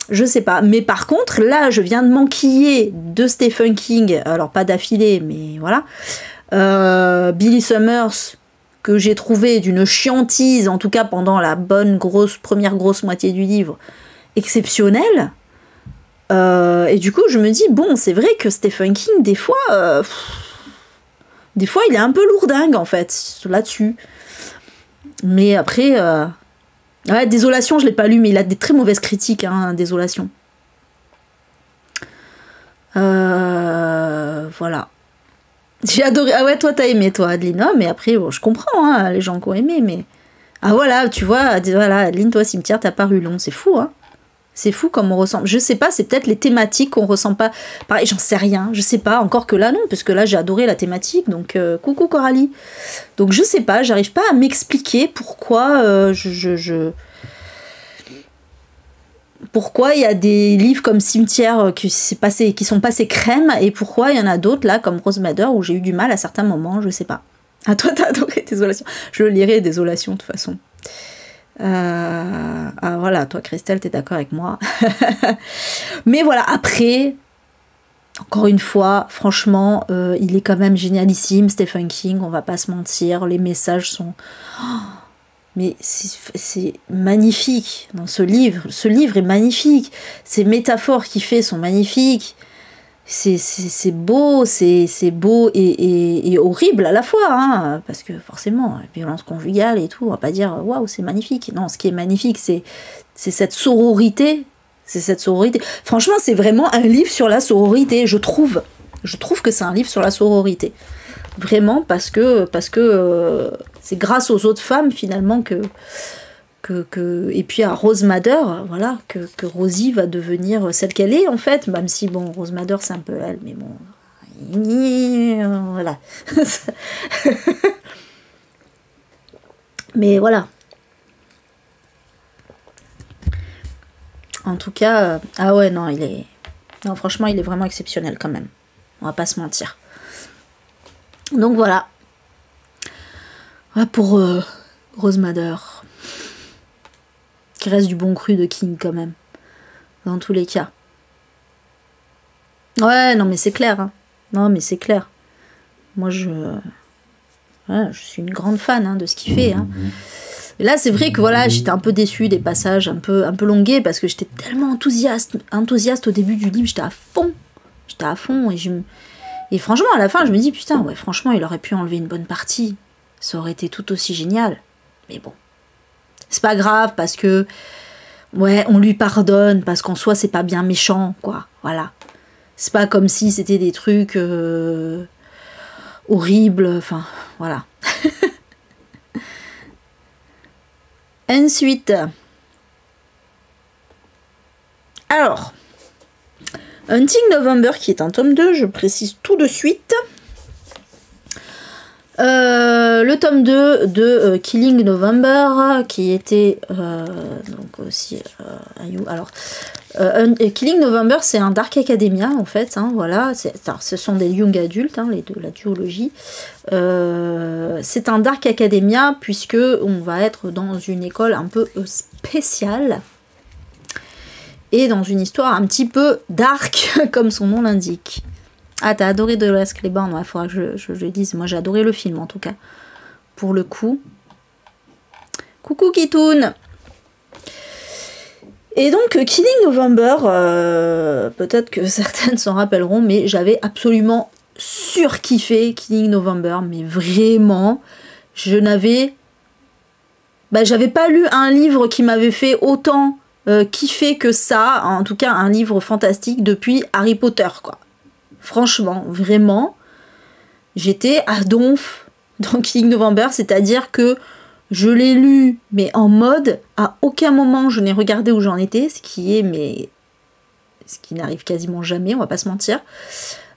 Je sais pas, mais par contre, là, je viens de m'enquiller de Stephen King, alors pas d'affilée, mais voilà. Billy Summers, que j'ai trouvé d'une chiantise, en tout cas pendant la première grosse moitié du livre, exceptionnelle. Et du coup, je me dis, bon, c'est vrai que Stephen King, des fois, il est un peu lourdingue, en fait, là-dessus. Mais après... Ouais, Désolation, je l'ai pas lu, mais il a des très mauvaises critiques, hein, Désolation. Voilà. J'ai adoré. Ah ouais, toi t'as aimé, toi, Adeline. Non, mais après, bon, je comprends, hein, les gens qui ont aimé, mais... Ah voilà, tu vois, voilà, Adeline, toi, Cimetière, t'as paru long, c'est fou, hein. C'est fou comme on ressent. Je sais pas, c'est peut-être les thématiques qu'on ressent pas. Pareil, j'en sais rien. Je sais pas. Encore que là, non, parce que là, j'ai adoré la thématique. Donc, coucou Coralie. Donc, je sais pas. J'arrive pas à m'expliquer pourquoi pourquoi il y a des livres comme Cimetière qui sont passés crème, et pourquoi il y en a d'autres là comme Rose Madder où j'ai eu du mal à certains moments. Je sais pas. Ah, toi, t'as adoré Désolation. Je le lirai, Désolation, de toute façon. Ah voilà, toi Christelle, t'es d'accord avec moi. Mais voilà, après, encore une fois, franchement, il est quand même génialissime, Stephen King, on va pas se mentir, les messages sont... Oh, mais c'est magnifique dans ce livre est magnifique, ces métaphores qu'il fait sont magnifiques. C'est beau, c'est beau et horrible à la fois, hein, parce que forcément, violence conjugale et tout, on va pas dire waouh, c'est magnifique. Non, ce qui est magnifique, c'est cette sororité. C'est cette sororité. Franchement, c'est vraiment un livre sur la sororité, je trouve. Je trouve que c'est un livre sur la sororité. Vraiment, parce que c'est grâce aux autres femmes, finalement, et puis à Rose Madder, voilà, que Rosie va devenir celle qu'elle est en fait, même si bon, Rose Madder c'est un peu elle, mais bon, voilà. Mais voilà. En tout cas, ah ouais, non, non, franchement, il est vraiment exceptionnel quand même. On va pas se mentir. Donc voilà. Voilà pour Rose Madder. Qui reste du bon cru de King quand même. Dans tous les cas. Ouais, non mais c'est clair. Hein. Non mais c'est clair. Moi je suis une grande fan, hein, de ce qu'il fait. Hein. Et là c'est vrai que voilà, j'étais un peu déçue des passages un peu longués parce que j'étais tellement enthousiaste au début du livre, j'étais à fond. Et franchement à la fin je me dis putain, ouais, franchement il aurait pu enlever une bonne partie. Ça aurait été tout aussi génial. Mais bon. C'est pas grave parce que ouais, on lui pardonne parce qu'en soi c'est pas bien méchant, quoi. Voilà. C'est pas comme si c'était des trucs horrible, enfin, voilà. Ensuite, alors, Hunting November, qui est un tome 2, je précise tout de suite. Le tome 2 de Killing November, qui était donc aussi alors Killing November, c'est un Dark Academia en fait, hein, voilà, ce sont des young adultes, hein, les deux, la duologie. C'est un Dark Academia puisque on va être dans une école un peu spéciale et dans une histoire un petit peu dark comme son nom l'indique. Ah, t'as adoré Dolores Claiborne, il faudra que je le dise. Moi, j'ai adoré le film, en tout cas. Pour le coup. Coucou, Kitoun. Et donc, Killing November, peut-être que certaines s'en rappelleront, mais j'avais absolument surkiffé Killing November. Mais vraiment, j'avais pas lu un livre qui m'avait fait autant kiffer que ça. En tout cas, un livre fantastique depuis Harry Potter, quoi. Franchement, vraiment, j'étais à donf dans Killing November, c'est-à-dire que je l'ai lu, mais en mode, à aucun moment je n'ai regardé où j'en étais, ce qui n'arrive quasiment jamais, on va pas se mentir.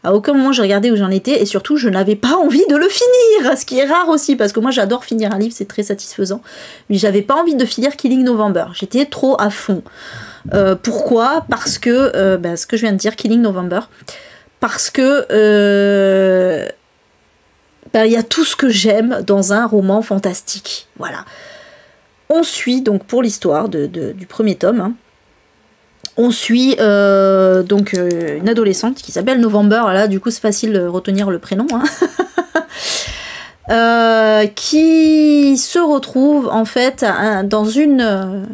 À aucun moment j'ai regardé où j'en étais, et surtout je n'avais pas envie de le finir, ce qui est rare aussi, parce que moi j'adore finir un livre, c'est très satisfaisant, mais j'avais pas envie de finir Killing November, j'étais trop à fond. Pourquoi ? Parce que, ce que je viens de dire, Killing November, parce que y a tout ce que j'aime dans un roman fantastique. Voilà. On suit, donc pour l'histoire du premier tome, hein, on suit une adolescente qui s'appelle November. Là, du coup, c'est facile de retenir le prénom. Hein. Qui se retrouve en fait dans une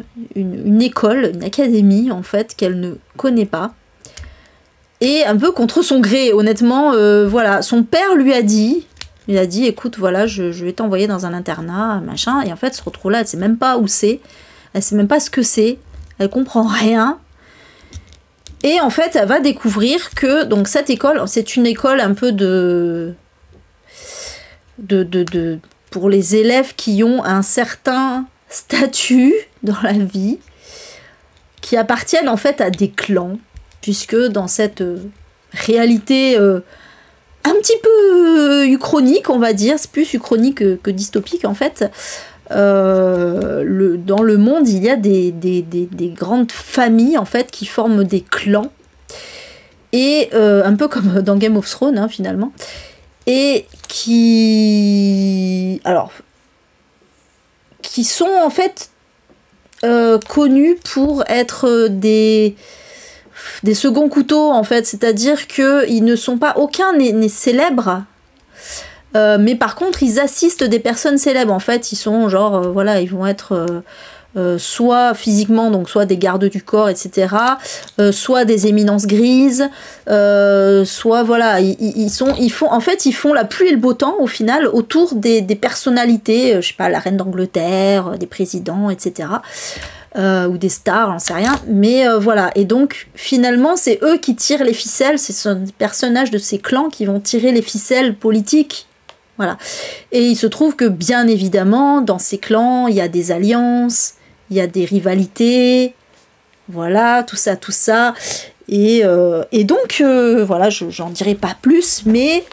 école, une académie en fait, qu'elle ne connaît pas. Et un peu contre son gré, honnêtement, voilà, son père lui a dit, écoute, voilà, je vais t'envoyer dans un internat, machin, et en fait, elle se retrouve là, elle sait même pas où c'est, elle sait même pas ce que c'est, elle comprend rien, et en fait, elle va découvrir que, donc, cette école, c'est une école un peu pour les élèves qui ont un certain statut dans la vie, qui appartiennent, en fait, à des clans, puisque dans cette réalité un petit peu uchronique, on va dire, c'est plus uchronique que dystopique en fait, dans le monde, il y a des grandes familles en fait qui forment des clans, et un peu comme dans Game of Thrones hein, finalement, et qui sont en fait connus pour être des seconds couteaux en fait, c'est-à-dire qu'ils ne sont pas, aucun n'est célèbre, mais par contre ils assistent des personnes célèbres en fait, ils sont genre voilà, ils vont être soit physiquement, donc soit des gardes du corps, etc., soit des éminences grises, soit voilà, ils font la pluie et le beau temps au final autour des personnalités, je sais pas, la reine d'Angleterre, des présidents, etc., ou des stars, j'en sais rien, mais voilà, et donc finalement c'est eux qui tirent les ficelles, ce sont des personnages de ces clans qui vont tirer les ficelles politiques, voilà, et il se trouve que bien évidemment dans ces clans il y a des alliances, il y a des rivalités, voilà, tout ça, et donc voilà, j'en dirai pas plus, mais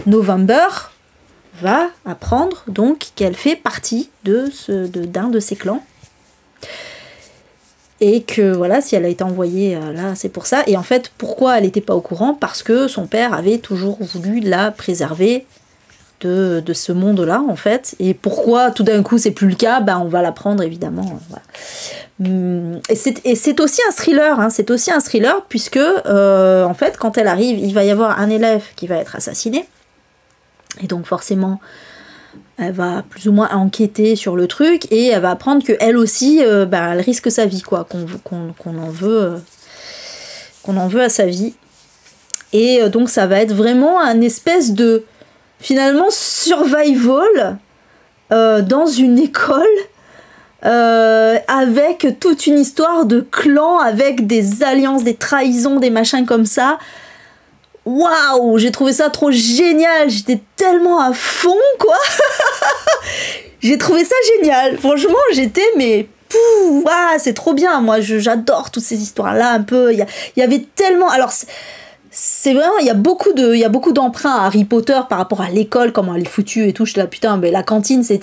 November va apprendre donc qu'elle fait partie d'un de ces clans. Et que voilà, si elle a été envoyée là, c'est pour ça. Et en fait, pourquoi elle n'était pas au courant ? Parce que son père avait toujours voulu la préserver de ce monde-là, en fait. Et pourquoi tout d'un coup c'est plus le cas ? On va l'apprendre évidemment. Voilà. Et c'est aussi un thriller, hein, puisque en fait, quand elle arrive, il va y avoir un élève qui va être assassiné. Et donc forcément, elle va plus ou moins enquêter sur le truc et elle va apprendre qu'elle aussi, elle risque sa vie, quoi, qu'on en veut à sa vie. Et donc ça va être vraiment un espèce de, finalement, survival dans une école avec toute une histoire de clan, avec des alliances, des trahisons, des machins comme ça. waouh, j'ai trouvé ça trop génial, j'étais tellement à fond, quoi. J'ai trouvé ça génial, franchement, j'étais, mais... Ah, c'est trop bien, moi j'adore toutes ces histoires-là, un peu, il y avait tellement... Alors, c'est vraiment, il y a beaucoup d'emprunts à Harry Potter par rapport à l'école, comment elle est foutue et tout. Je suis là, putain, mais la cantine, c'est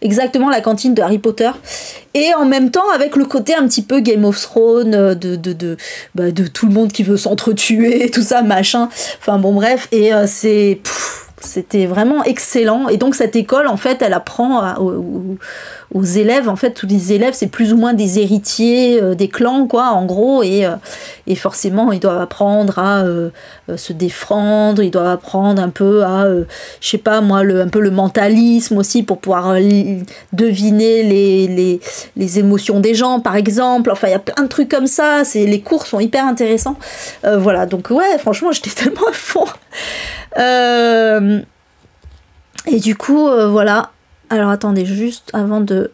exactement la cantine de Harry Potter. Et en même temps, avec le côté un petit peu Game of Thrones, de tout le monde qui veut s'entretuer, tout ça, machin. Enfin bon, bref, et c'était vraiment excellent. Et donc cette école, en fait, elle apprend aux élèves, en fait, tous les élèves, c'est plus ou moins des héritiers des clans, quoi, en gros, et forcément, ils doivent apprendre à se défendre, ils doivent apprendre un peu à, je sais pas moi, un peu le mentalisme aussi, pour pouvoir deviner les émotions des gens, par exemple. Enfin, il y a plein de trucs comme ça, les cours sont hyper intéressants. Voilà, donc ouais, franchement, j'étais tellement à fond. Et du coup, voilà. Alors attendez, juste avant de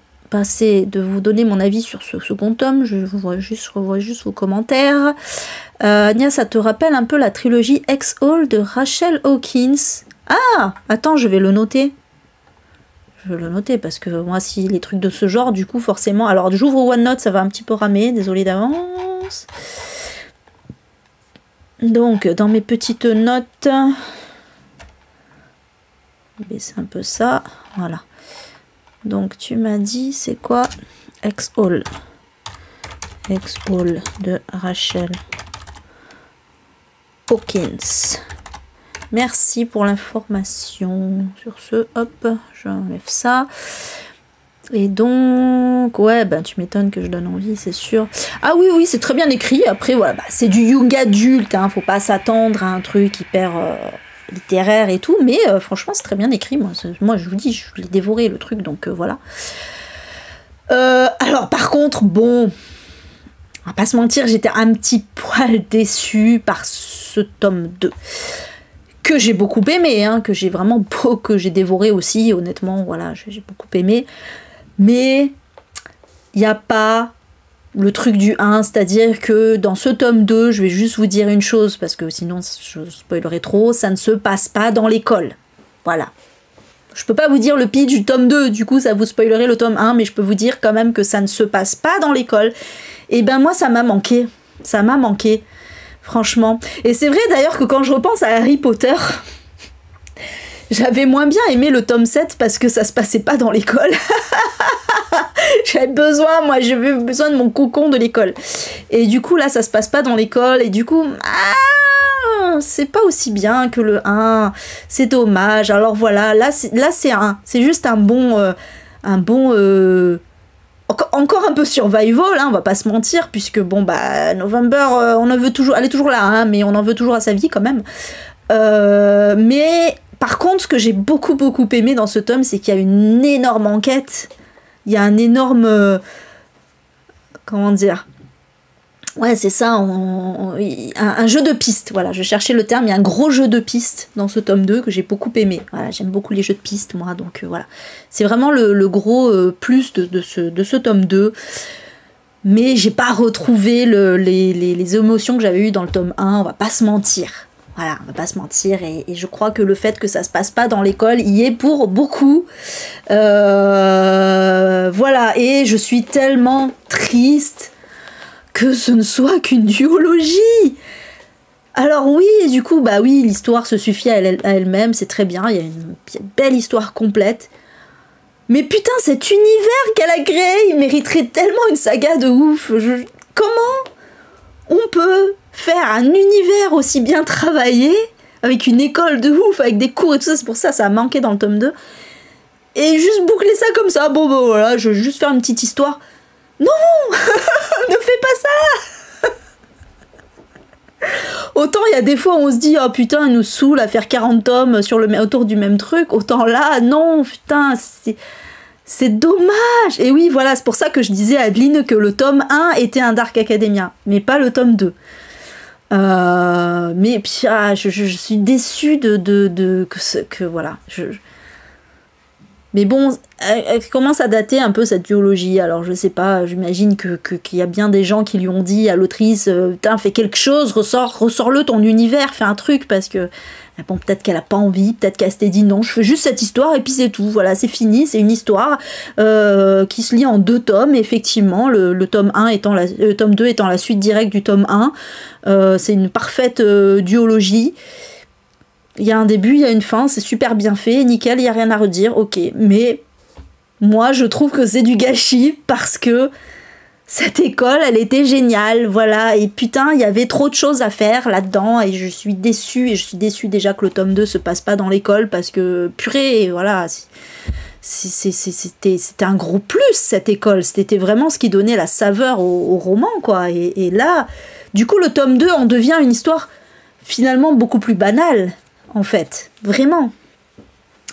vous donner mon avis sur ce second tome, je revois juste vos commentaires. Nia, ça te rappelle un peu la trilogie X-Hall de Rachel Hawkins. Ah, attends, je vais le noter. Je vais le noter parce que moi, si les trucs de ce genre, du coup, forcément... Alors, j'ouvre OneNote, ça va un petit peu ramer, désolé d'avance. Donc, dans mes petites notes... Je vais baisser un peu ça, voilà. Donc tu m'as dit, c'est quoi? X-Hall. X-Hall de Rachel Hawkins. Merci pour l'information. Sur ce, hop, j'enlève ça. Et donc, ouais, ben tu m'étonnes que je donne envie, c'est sûr. Ah oui, oui, c'est très bien écrit. Après, voilà, bah, c'est du young adulte, hein, faut pas s'attendre à un truc hyper... littéraire et tout, mais franchement c'est très bien écrit. Moi je vous dis, je l'ai dévoré le truc, donc voilà. Alors par contre, bon, on va pas se mentir, j'étais un petit poil déçue par ce tome 2 que j'ai beaucoup aimé, hein, que j'ai dévoré aussi, honnêtement, voilà, j'ai beaucoup aimé, mais il n'y a pas le truc du 1, c'est-à-dire que dans ce tome 2, je vais juste vous dire une chose, parce que sinon je spoilerai trop, ça ne se passe pas dans l'école. Voilà. Je peux pas vous dire le pitch du tome 2, du coup ça vous spoilerait le tome 1, mais je peux vous dire quand même que ça ne se passe pas dans l'école. Et ben moi ça m'a manqué. Ça m'a manqué, franchement. Et c'est vrai d'ailleurs que quand je repense à Harry Potter... J'avais moins bien aimé le tome 7 parce que ça se passait pas dans l'école. J'avais besoin de mon cocon de l'école. Et du coup, là, ça se passe pas dans l'école. Et du coup, c'est pas aussi bien que le 1. C'est dommage. Alors voilà, là, c'est juste un bon... encore un peu survival, hein, on va pas se mentir, puisque bon, bah, November, elle est toujours là, hein, mais on en veut toujours à sa vie quand même. Mais... Par contre, ce que j'ai beaucoup aimé dans ce tome, c'est qu'il y a une énorme enquête. Il y a un énorme... comment dire? Ouais, c'est ça, un jeu de pistes. Voilà, je cherchais le terme. Il y a un gros jeu de pistes dans ce tome 2 que j'ai beaucoup aimé. Voilà, j'aime beaucoup les jeux de pistes, moi. Donc voilà, c'est vraiment le gros plus de ce tome 2. Mais j'ai pas retrouvé les émotions que j'avais eues dans le tome 1. On va pas se mentir. Voilà, on va pas se mentir, et je crois que le fait que ça se passe pas dans l'école y est pour beaucoup. Voilà, et je suis tellement triste que ce ne soit qu'une duologie. Alors oui, du coup, bah oui, l'histoire se suffit à elle-même, c'est très bien, il y a une belle histoire complète. Mais putain, cet univers qu'elle a créé, il mériterait tellement une saga de ouf. Comment on peut faire un univers aussi bien travaillé, avec une école de ouf, avec des cours et tout ça, c'est pour ça ça a manqué dans le tome 2, et juste boucler ça comme ça, bon voilà, je vais juste faire une petite histoire. Non. Ne fais pas ça. Autant il y a des fois où on se dit, oh putain, il nous saoule à faire 40 tomes autour du même truc, autant là, non, putain, c'est dommage. Et oui, voilà, c'est pour ça que je disais à Adeline que le tome 1 était un Dark Academia, mais pas le tome 2. Mais puis, je suis déçue que voilà. Mais bon, elle commence à dater un peu cette duologie. Alors je sais pas, j'imagine qu'il y a bien des gens qui lui ont dit à l'autrice, putain, fais quelque chose, ressors-le ton univers, fais un truc, parce que bon, peut-être qu'elle a pas envie, peut-être qu'elle s'était dit non, je fais juste cette histoire et puis c'est tout. Voilà, c'est fini, c'est une histoire qui se lit en 2 tomes, effectivement, le tome 1 étant le tome 2 étant la suite directe du tome 1. C'est une parfaite duologie. Il y a un début, il y a une fin, c'est super bien fait, nickel, il n'y a rien à redire, ok. Mais moi, je trouve que c'est du gâchis parce que cette école, elle était géniale, voilà. Et putain, il y avait trop de choses à faire là-dedans et je suis déçue. Et je suis déçue déjà que le tome 2 se passe pas dans l'école parce que, purée, voilà. C'était un gros plus, cette école. C'était vraiment ce qui donnait la saveur au roman, quoi. Et là, du coup, le tome 2 en devient une histoire finalement beaucoup plus banale. En fait, vraiment.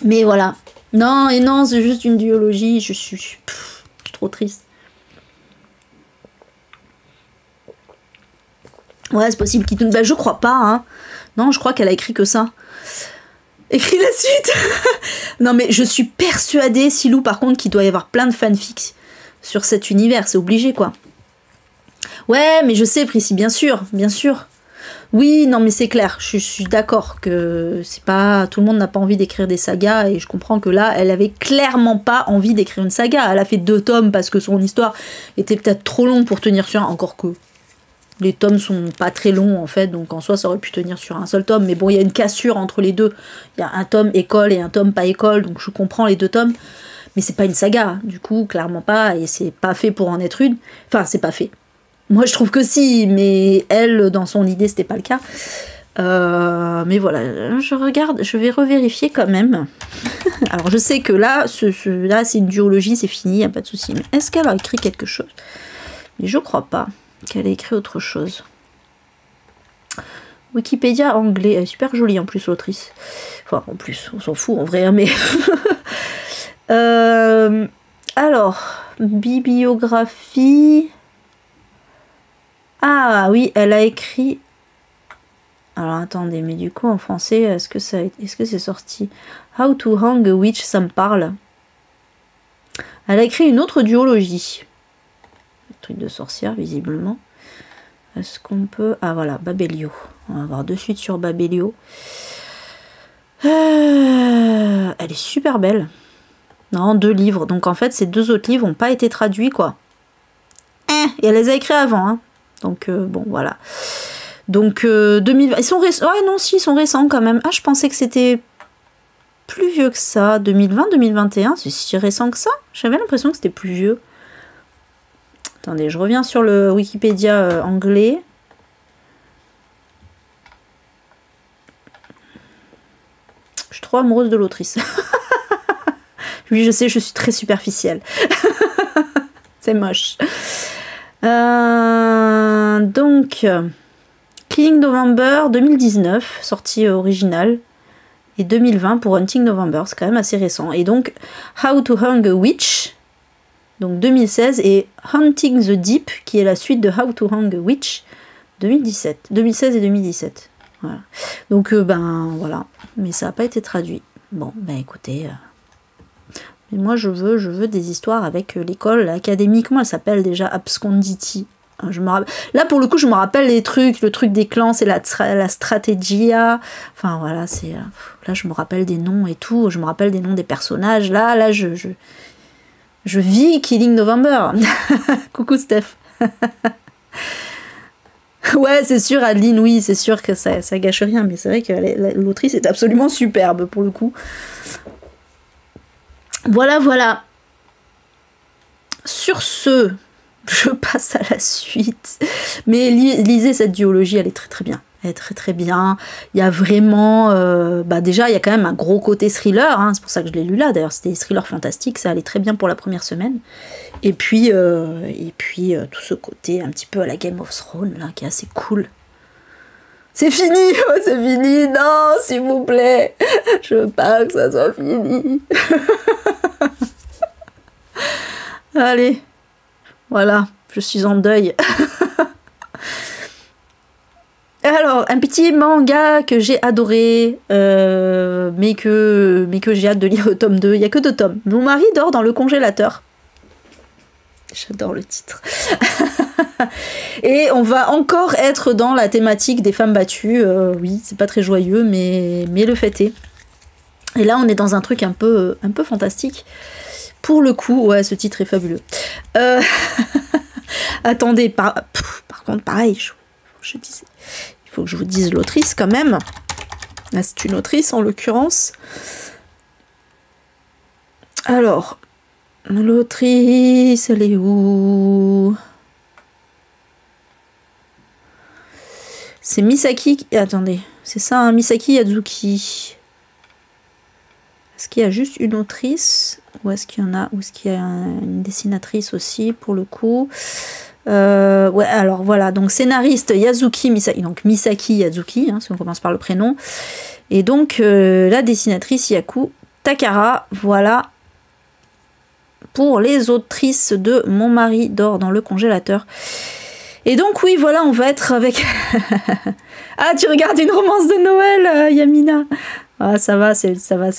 Mais voilà. Non, et non, c'est juste une duologie. Je suis trop triste. Ouais, c'est possible qu'il... Bah, je crois pas, hein. Non, je crois qu'elle a écrit que ça. Écrit la suite. Non, mais je suis persuadée, Silou, par contre, qu'il doit y avoir plein de fanfics sur cet univers. C'est obligé, quoi. Ouais, mais je sais, Prissy, bien sûr, bien sûr. Oui, non mais c'est clair, je suis d'accord que c'est pas tout le monde n'a pas envie d'écrire des sagas et je comprends que là, elle avait clairement pas envie d'écrire une saga. Elle a fait 2 tomes parce que son histoire était peut-être trop longue pour tenir sur un, encore que les tomes sont pas très longs en fait, donc en soi ça aurait pu tenir sur un seul tome, mais bon, il y a une cassure entre les deux. Il y a un tome école et un tome pas école, donc je comprends les 2 tomes, mais c'est pas une saga, du coup, clairement pas, et c'est pas fait pour en être une. Enfin, c'est pas fait. Moi, je trouve que si, mais elle, dans son idée, c'était pas le cas. Mais voilà, je regarde, je vais revérifier quand même. Alors, je sais que là, là c'est une duologie, c'est fini, y a pas de souci. Mais est-ce qu'elle a écrit quelque chose? Mais je crois pas qu'elle ait écrit autre chose. Wikipédia anglais, elle est super jolie en plus, l'autrice. Enfin, en plus, on s'en fout en vrai, mais... alors, bibliographie... Ah oui, elle a écrit... Alors attendez, mais du coup en français, est-ce que c'est sorti? How to Hang a Witch, ça me parle. Elle a écrit une autre duologie. Un truc de sorcière, visiblement. Est-ce qu'on peut... Ah voilà, Babelio. On va voir de suite sur Babelio. Elle est super belle. Non, 2 livres. Donc en fait, ces 2 autres livres n'ont pas été traduits, quoi. Et elle les a écrits avant, hein. Donc, bon, voilà. Donc, 2020... Ils sont récents... Ouais, non, si, ils sont récents, quand même. Ah, je pensais que c'était plus vieux que ça. 2020, 2021, c'est si récent que ça? J'avais l'impression que c'était plus vieux. Attendez, je reviens sur le Wikipédia anglais. Je suis trop amoureuse de l'autrice. Oui, je sais, je suis très superficielle. C'est moche. Donc, Killing November 2019, sortie originale, et 2020 pour Hunting November, c'est quand même assez récent. Et donc, How to Hang a Witch, donc 2016, et Hunting the Deep, qui est la suite de How to Hang a Witch, 2017, 2016 et 2017. Voilà. Donc, ben voilà, mais ça n'a pas été traduit. Bon, ben écoutez... Mais moi, je veux des histoires avec l'école, l'académie, comment elle s'appelle déjà? Absconditi. Là, pour le coup, je me rappelle les trucs, le truc des clans, c'est la stratégia. Enfin, voilà, c'est... Là, je me rappelle des noms et tout, je me rappelle des noms des personnages. Là, je vis Killing November. Coucou, Steph. Ouais, c'est sûr, Adeline, oui, c'est sûr que ça gâche rien, mais c'est vrai que l'autrice est absolument superbe, pour le coup. Voilà, voilà. Sur ce, je passe à la suite. Mais lisez cette duologie, elle est très très bien. Elle est très très bien. Il y a vraiment... déjà, il y a quand même un gros côté thriller. Hein, c'est pour ça que je l'ai lu là. D'ailleurs, c'était des thrillers fantastiques. Ça allait très bien pour la première semaine. Et puis tout ce côté un petit peu à la Game of Thrones, là, qui est assez cool. C'est fini, oh, c'est fini, non, s'il vous plaît, je veux pas que ça soit fini. Allez, voilà, je suis en deuil. Alors, un petit manga que j'ai adoré, mais que j'ai hâte de lire le tome 2. Il n'y a que 2 tomes. Mon mari dort dans le congélateur. J'adore le titre. Et on va encore être dans la thématique des femmes battues. Oui, c'est pas très joyeux, mais le fait est. Et là, on est dans un truc un peu fantastique. Pour le coup, ouais, ce titre est fabuleux. Attendez, par contre, pareil, je disais, il faut que je vous dise l'autrice quand même. Là, c'est une autrice en l'occurrence. Alors, l'autrice, elle est où? C'est Misaki. Attendez, c'est ça, hein, Misaki Yazuki. Est-ce qu'il y a juste une autrice? Ou est-ce qu'il y en a? Ou est-ce qu'il y a une dessinatrice aussi, pour le coup? Ouais, alors voilà, donc scénariste Yazuki Misaki, donc Misaki Yazuki, hein, si on commence par le prénom. Et donc la dessinatrice Yaku Takara, voilà. Pour les autrices de Mon mari dort dans le congélateur. Et donc oui, voilà, on va être avec... Ah, tu regardes une romance de Noël, Yamina. Ah, ça va, c'est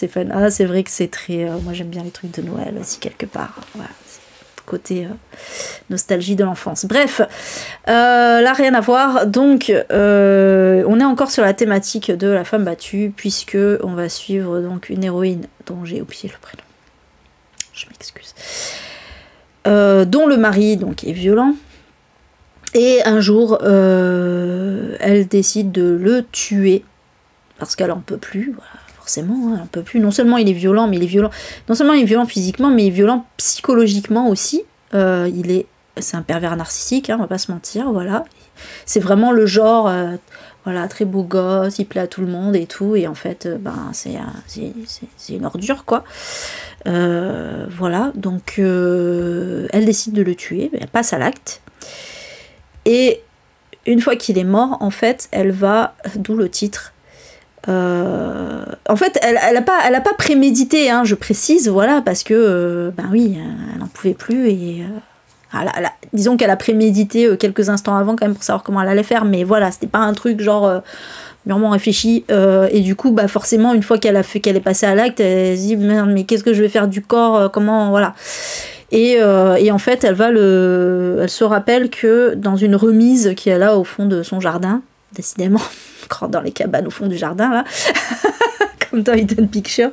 fun. Ah, c'est vrai que c'est très... moi, j'aime bien les trucs de Noël aussi, quelque part. Voilà, c'est côté nostalgie de l'enfance. Bref, là, rien à voir. Donc, on est encore sur la thématique de la femme battue, puisque on va suivre donc une héroïne dont j'ai oublié le prénom. Je m'excuse. Dont le mari donc est violent. Et un jour, elle décide de le tuer parce qu'elle en peut plus, voilà, forcément, hein, elle en peut plus. Non seulement il est violent, mais il est violent. Non seulement il est violent physiquement, mais il est violent psychologiquement aussi. C'est un pervers narcissique, hein, on va pas se mentir, voilà. C'est vraiment le genre, voilà, très beau gosse, il plaît à tout le monde et tout, et en fait, c'est une ordure, quoi. Voilà, donc elle décide de le tuer, elle passe à l'acte. Et une fois qu'il est mort, en fait, elle va, d'où le titre. En fait, elle a pas prémédité, hein, je précise, voilà, parce que, oui, elle n'en pouvait plus et disons qu'elle a prémédité quelques instants avant quand même pour savoir comment elle allait faire, mais voilà, c'était pas un truc genre mûrement réfléchi. Et du coup, forcément, une fois qu'elle est passée à l'acte, elle se dit merde, mais qu'est-ce que je vais faire du corps, comment, voilà. Et en fait, elle se rappelle que dans une remise qui est là au fond de son jardin, décidément, dans les cabanes au fond du jardin, là, comme dans Hidden Pictures,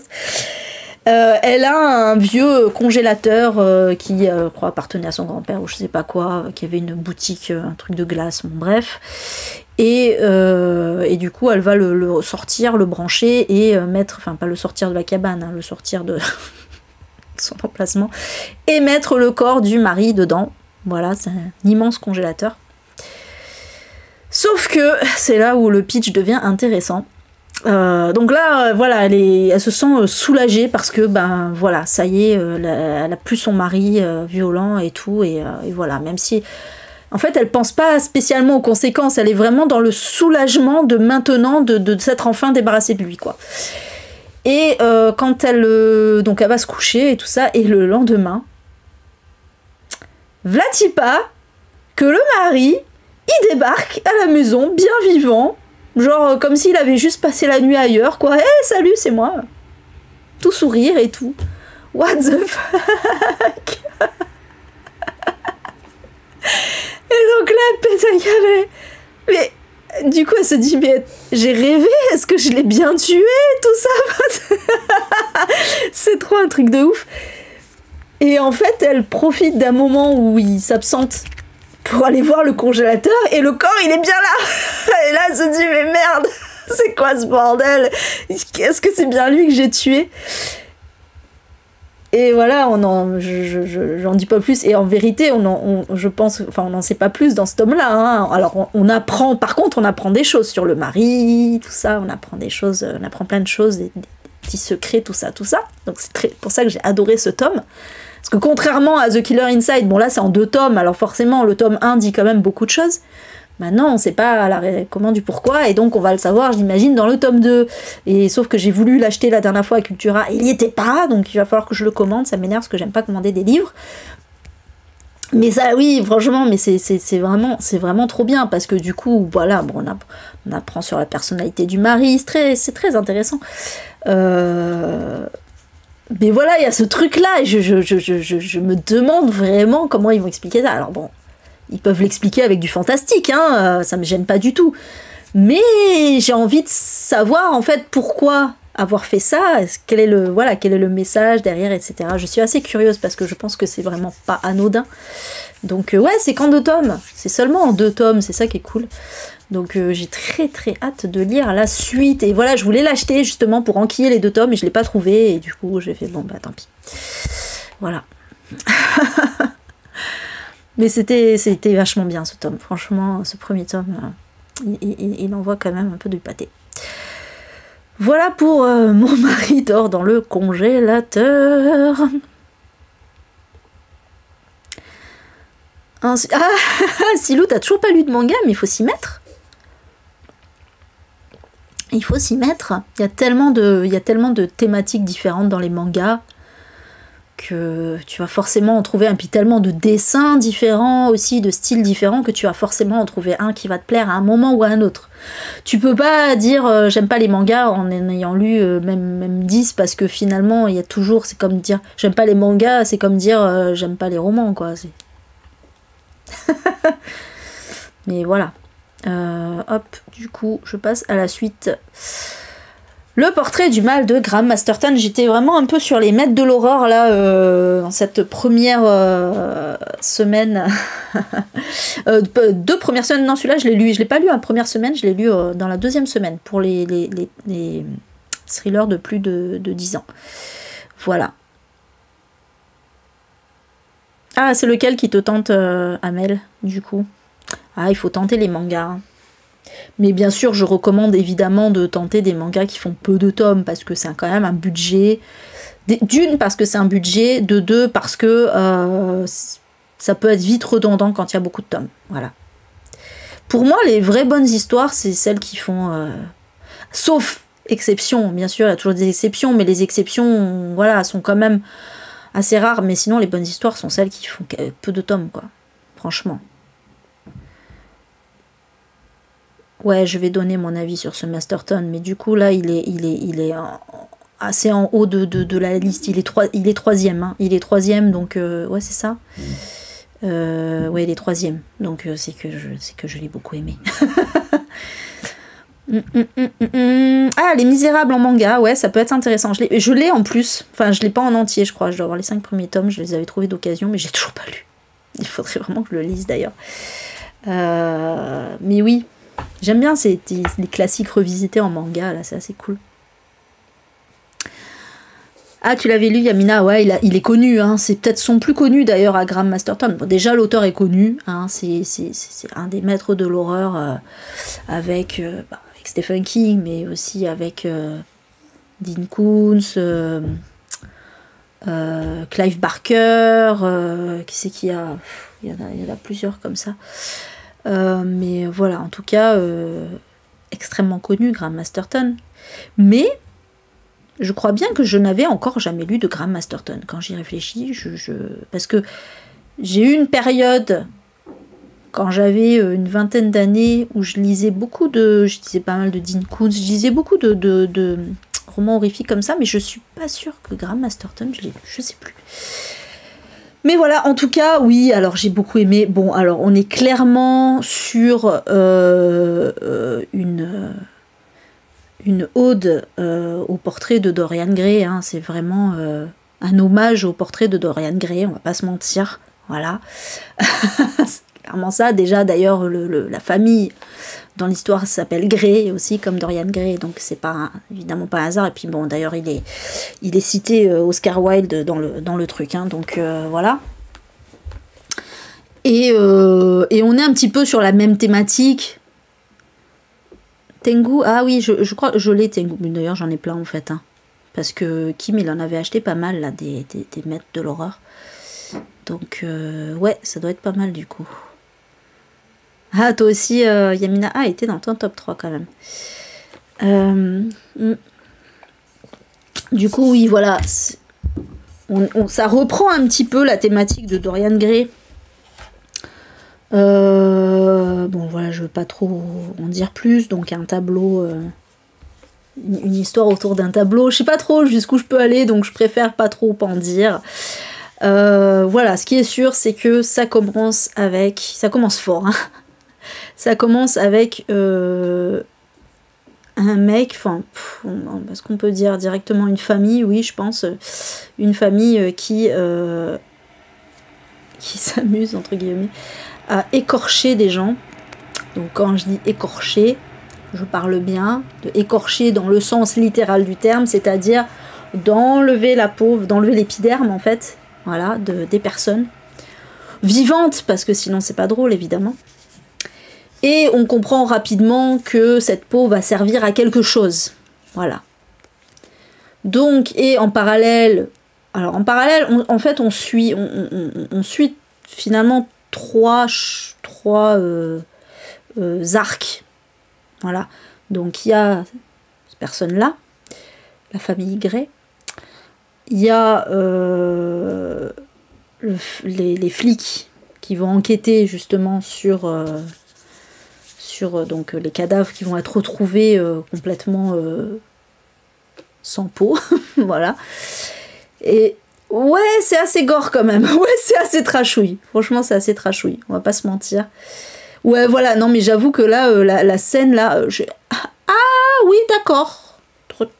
elle a un vieux congélateur qui, je crois, appartenait à son grand-père ou je sais pas quoi, qui avait une boutique, un truc de glace, bon, bref. Et du coup, elle va le sortir, le brancher et mettre, enfin, pas le sortir de la cabane, hein, le sortir de... son emplacement, et mettre le corps du mari dedans. Voilà, c'est un immense congélateur. Sauf que c'est là où le pitch devient intéressant. Donc là, voilà, elle se sent soulagée parce que, voilà, ça y est, elle a plus son mari violent et tout, et voilà, même si... En fait, elle pense pas spécialement aux conséquences, elle est vraiment dans le soulagement de maintenant, de s'être enfin débarrassée de lui, quoi. Et quand donc elle va se coucher et tout ça, et le lendemain, v'là-t-il pas que le mari, il débarque à la maison, bien vivant, genre comme s'il avait juste passé la nuit ailleurs, quoi. Hey, salut, c'est moi. Tout sourire et tout. What the fuck. Et donc là, elle pète un câble. Mais... Du coup, elle se dit, mais j'ai rêvé, est-ce que je l'ai bien tué, tout ça? C'est trop un truc de ouf. Et en fait, elle profite d'un moment où il s'absente pour aller voir le congélateur, et le corps, il est bien là. Et là, elle se dit, mais merde, c'est quoi ce bordel? Est-ce que c'est bien lui que j'ai tué? Et voilà, j'en dis pas plus. Et en vérité, je pense, enfin, on n'en sait pas plus dans ce tome-là. Hein. Alors, on apprend des choses sur le mari, tout ça. On apprend plein de choses, des petits secrets, tout ça. Donc, c'est pour ça que j'ai adoré ce tome. Parce que contrairement à The Killer Inside, bon là, c'est en 2 tomes. Alors forcément, le tome 1 dit quand même beaucoup de choses. Maintenant, on ne sait pas comment du pourquoi, et donc on va le savoir, j'imagine, dans le tome 2. Et sauf que j'ai voulu l'acheter la dernière fois à Cultura, il n'y était pas, donc il va falloir que je le commande, ça m'énerve parce que j'aime pas commander des livres. Mais ça, oui, franchement, mais c'est vraiment trop bien, parce que du coup, voilà, bon, on apprend sur la personnalité du mari, c'est très intéressant. Mais voilà, il y a ce truc-là, et je me demande vraiment comment ils vont expliquer ça. Alors bon, ils peuvent l'expliquer avec du fantastique, hein, ça me gêne pas du tout. Mais j'ai envie de savoir, en fait, pourquoi avoir fait ça, quel est le message derrière, etc. Je suis assez curieuse, parce que je pense que c'est vraiment pas anodin. Donc ouais, c'est qu'en 2 tomes, c'est seulement en 2 tomes, c'est ça qui est cool. Donc j'ai très très hâte de lire la suite. Et voilà, je voulais l'acheter justement pour enquiller les 2 tomes, et je l'ai pas trouvé, et du coup j'ai fait bon bah tant pis. Voilà. Mais c'était vachement bien ce tome, franchement, ce premier tome, il envoie quand même un peu du pâté. Voilà pour Mon mari dort dans le congélateur. Silou, t'as toujours pas lu de manga, mais il faut s'y mettre. Il faut s'y mettre. Il y a tellement de thématiques différentes dans les mangas que tu vas forcément en trouver un, puis tellement de dessins différents aussi, de styles différents, que tu vas forcément en trouver un qui va te plaire à un moment ou à un autre. Tu peux pas dire j'aime pas les mangas en ayant lu même 10, parce que finalement il y a toujours, c'est comme dire j'aime pas les mangas, c'est comme dire j'aime pas les romans, quoi. Mais voilà. Hop, du coup je passe à la suite. Le portrait du mal de Graham Masterton. J'étais vraiment un peu sur les maîtres de l'horreur là, dans cette première semaine. 2 premières semaines, non, celui-là je l'ai pas lu la première semaine, je l'ai lu dans la 2e semaine, pour les thrillers de plus de 10 ans. Voilà. Ah, c'est lequel qui te tente, Amel, du coup? Ah, il faut tenter les mangas. Mais bien sûr, je recommande évidemment de tenter des mangas qui font peu de tomes, parce que c'est quand même un budget. D'une, parce que c'est un budget. De 2, parce que ça peut être vite redondant quand il y a beaucoup de tomes. Voilà. Pour moi, les vraies bonnes histoires, c'est celles qui font... Sauf exception, bien sûr, il y a toujours des exceptions, mais les exceptions, voilà, sont quand même assez rares. Mais sinon, les bonnes histoires sont celles qui font peu de tomes, quoi. Franchement. Ouais, je vais donner mon avis sur ce Masterton, mais du coup là il est assez en haut de la liste. Il est 3e, hein. Il est 3e, donc ouais, c'est ça. Ouais, il est 3e, donc c'est que je l'ai beaucoup aimé. Ah, Les Misérables en manga, ouais, ça peut être intéressant. Je l'ai en plus, enfin je l'ai pas en entier, je crois. Je dois avoir les 5 premiers tomes, je les avais trouvés d'occasion, mais j'ai toujours pas lu. Il faudrait vraiment que je le lise d'ailleurs. Mais oui. J'aime bien les classiques revisités en manga, là, c'est assez cool. Ah, tu l'avais lu, Yamina? Ouais, il est connu, hein. C'est peut-être son plus connu d'ailleurs à Graham Masterton. Bon, déjà, l'auteur est connu, hein. C'est un des maîtres de l'horreur avec Stephen King, mais aussi avec Dean Koontz, Clive Barker, qui c'est qu'il y a? Il y en a plusieurs comme ça. Mais voilà, en tout cas, extrêmement connu, Graham Masterton. Mais je crois bien que je n'avais encore jamais lu de Graham Masterton. Quand j'y réfléchis, parce que j'ai eu une période, quand j'avais une 20aine d'années, où je lisais pas mal de Dean Koontz, je lisais beaucoup de romans horrifiques comme ça, mais je suis pas sûre que Graham Masterton, je l'ai lu, je sais plus. Mais voilà, en tout cas, oui, alors j'ai beaucoup aimé. Bon, alors on est clairement sur une ode au portrait de Dorian Gray, hein. C'est vraiment un hommage au portrait de Dorian Gray, on va pas se mentir, voilà. C'est clairement ça. Déjà, d'ailleurs, la famille dans l'histoire s'appelle Gray aussi, comme Dorian Gray, donc c'est pas évidemment pas un hasard. Et puis bon, d'ailleurs, il est cité Oscar Wilde dans le truc, hein, donc voilà. Et on est un petit peu sur la même thématique. Tengu, ah oui, je crois que je l'ai, Tengu. D'ailleurs, j'en ai plein en fait, hein, parce que Kim, il en avait acheté pas mal là, des maîtres de l'horreur. Donc ouais, ça doit être pas mal du coup. Ah, toi aussi, Yamina, était dans ton top 3 quand même. Du coup, oui, voilà. Ça reprend un petit peu la thématique de Dorian Gray. Bon voilà, je veux pas trop en dire plus, donc un tableau, une histoire autour d'un tableau, je sais pas trop jusqu'où je peux aller, donc je préfère pas trop en dire. Voilà, ce qui est sûr, c'est que ça commence fort, hein. Ça commence avec un mec, enfin, est-ce qu'on peut dire directement une famille, oui je pense, une famille qui s'amuse entre guillemets à écorcher des gens. Donc quand je dis écorcher, je parle bien de écorcher dans le sens littéral du terme, c'est-à-dire d'enlever la peau, d'enlever l'épiderme en fait, voilà, des personnes vivantes, parce que sinon c'est pas drôle évidemment. Et on comprend rapidement que cette peau va servir à quelque chose, voilà. Donc, et en parallèle, en fait on suit finalement trois arcs. Voilà. Donc il y a cette personne-là, la famille Gray. Il y a les flics qui vont enquêter justement sur donc, les cadavres qui vont être retrouvés complètement sans peau. Voilà. Et ouais, c'est assez gore quand même. Ouais, c'est assez trashouille. Franchement, c'est assez trashouille. On va pas se mentir. Ouais, voilà. Non, mais j'avoue que là, la scène, là... Ah oui, d'accord.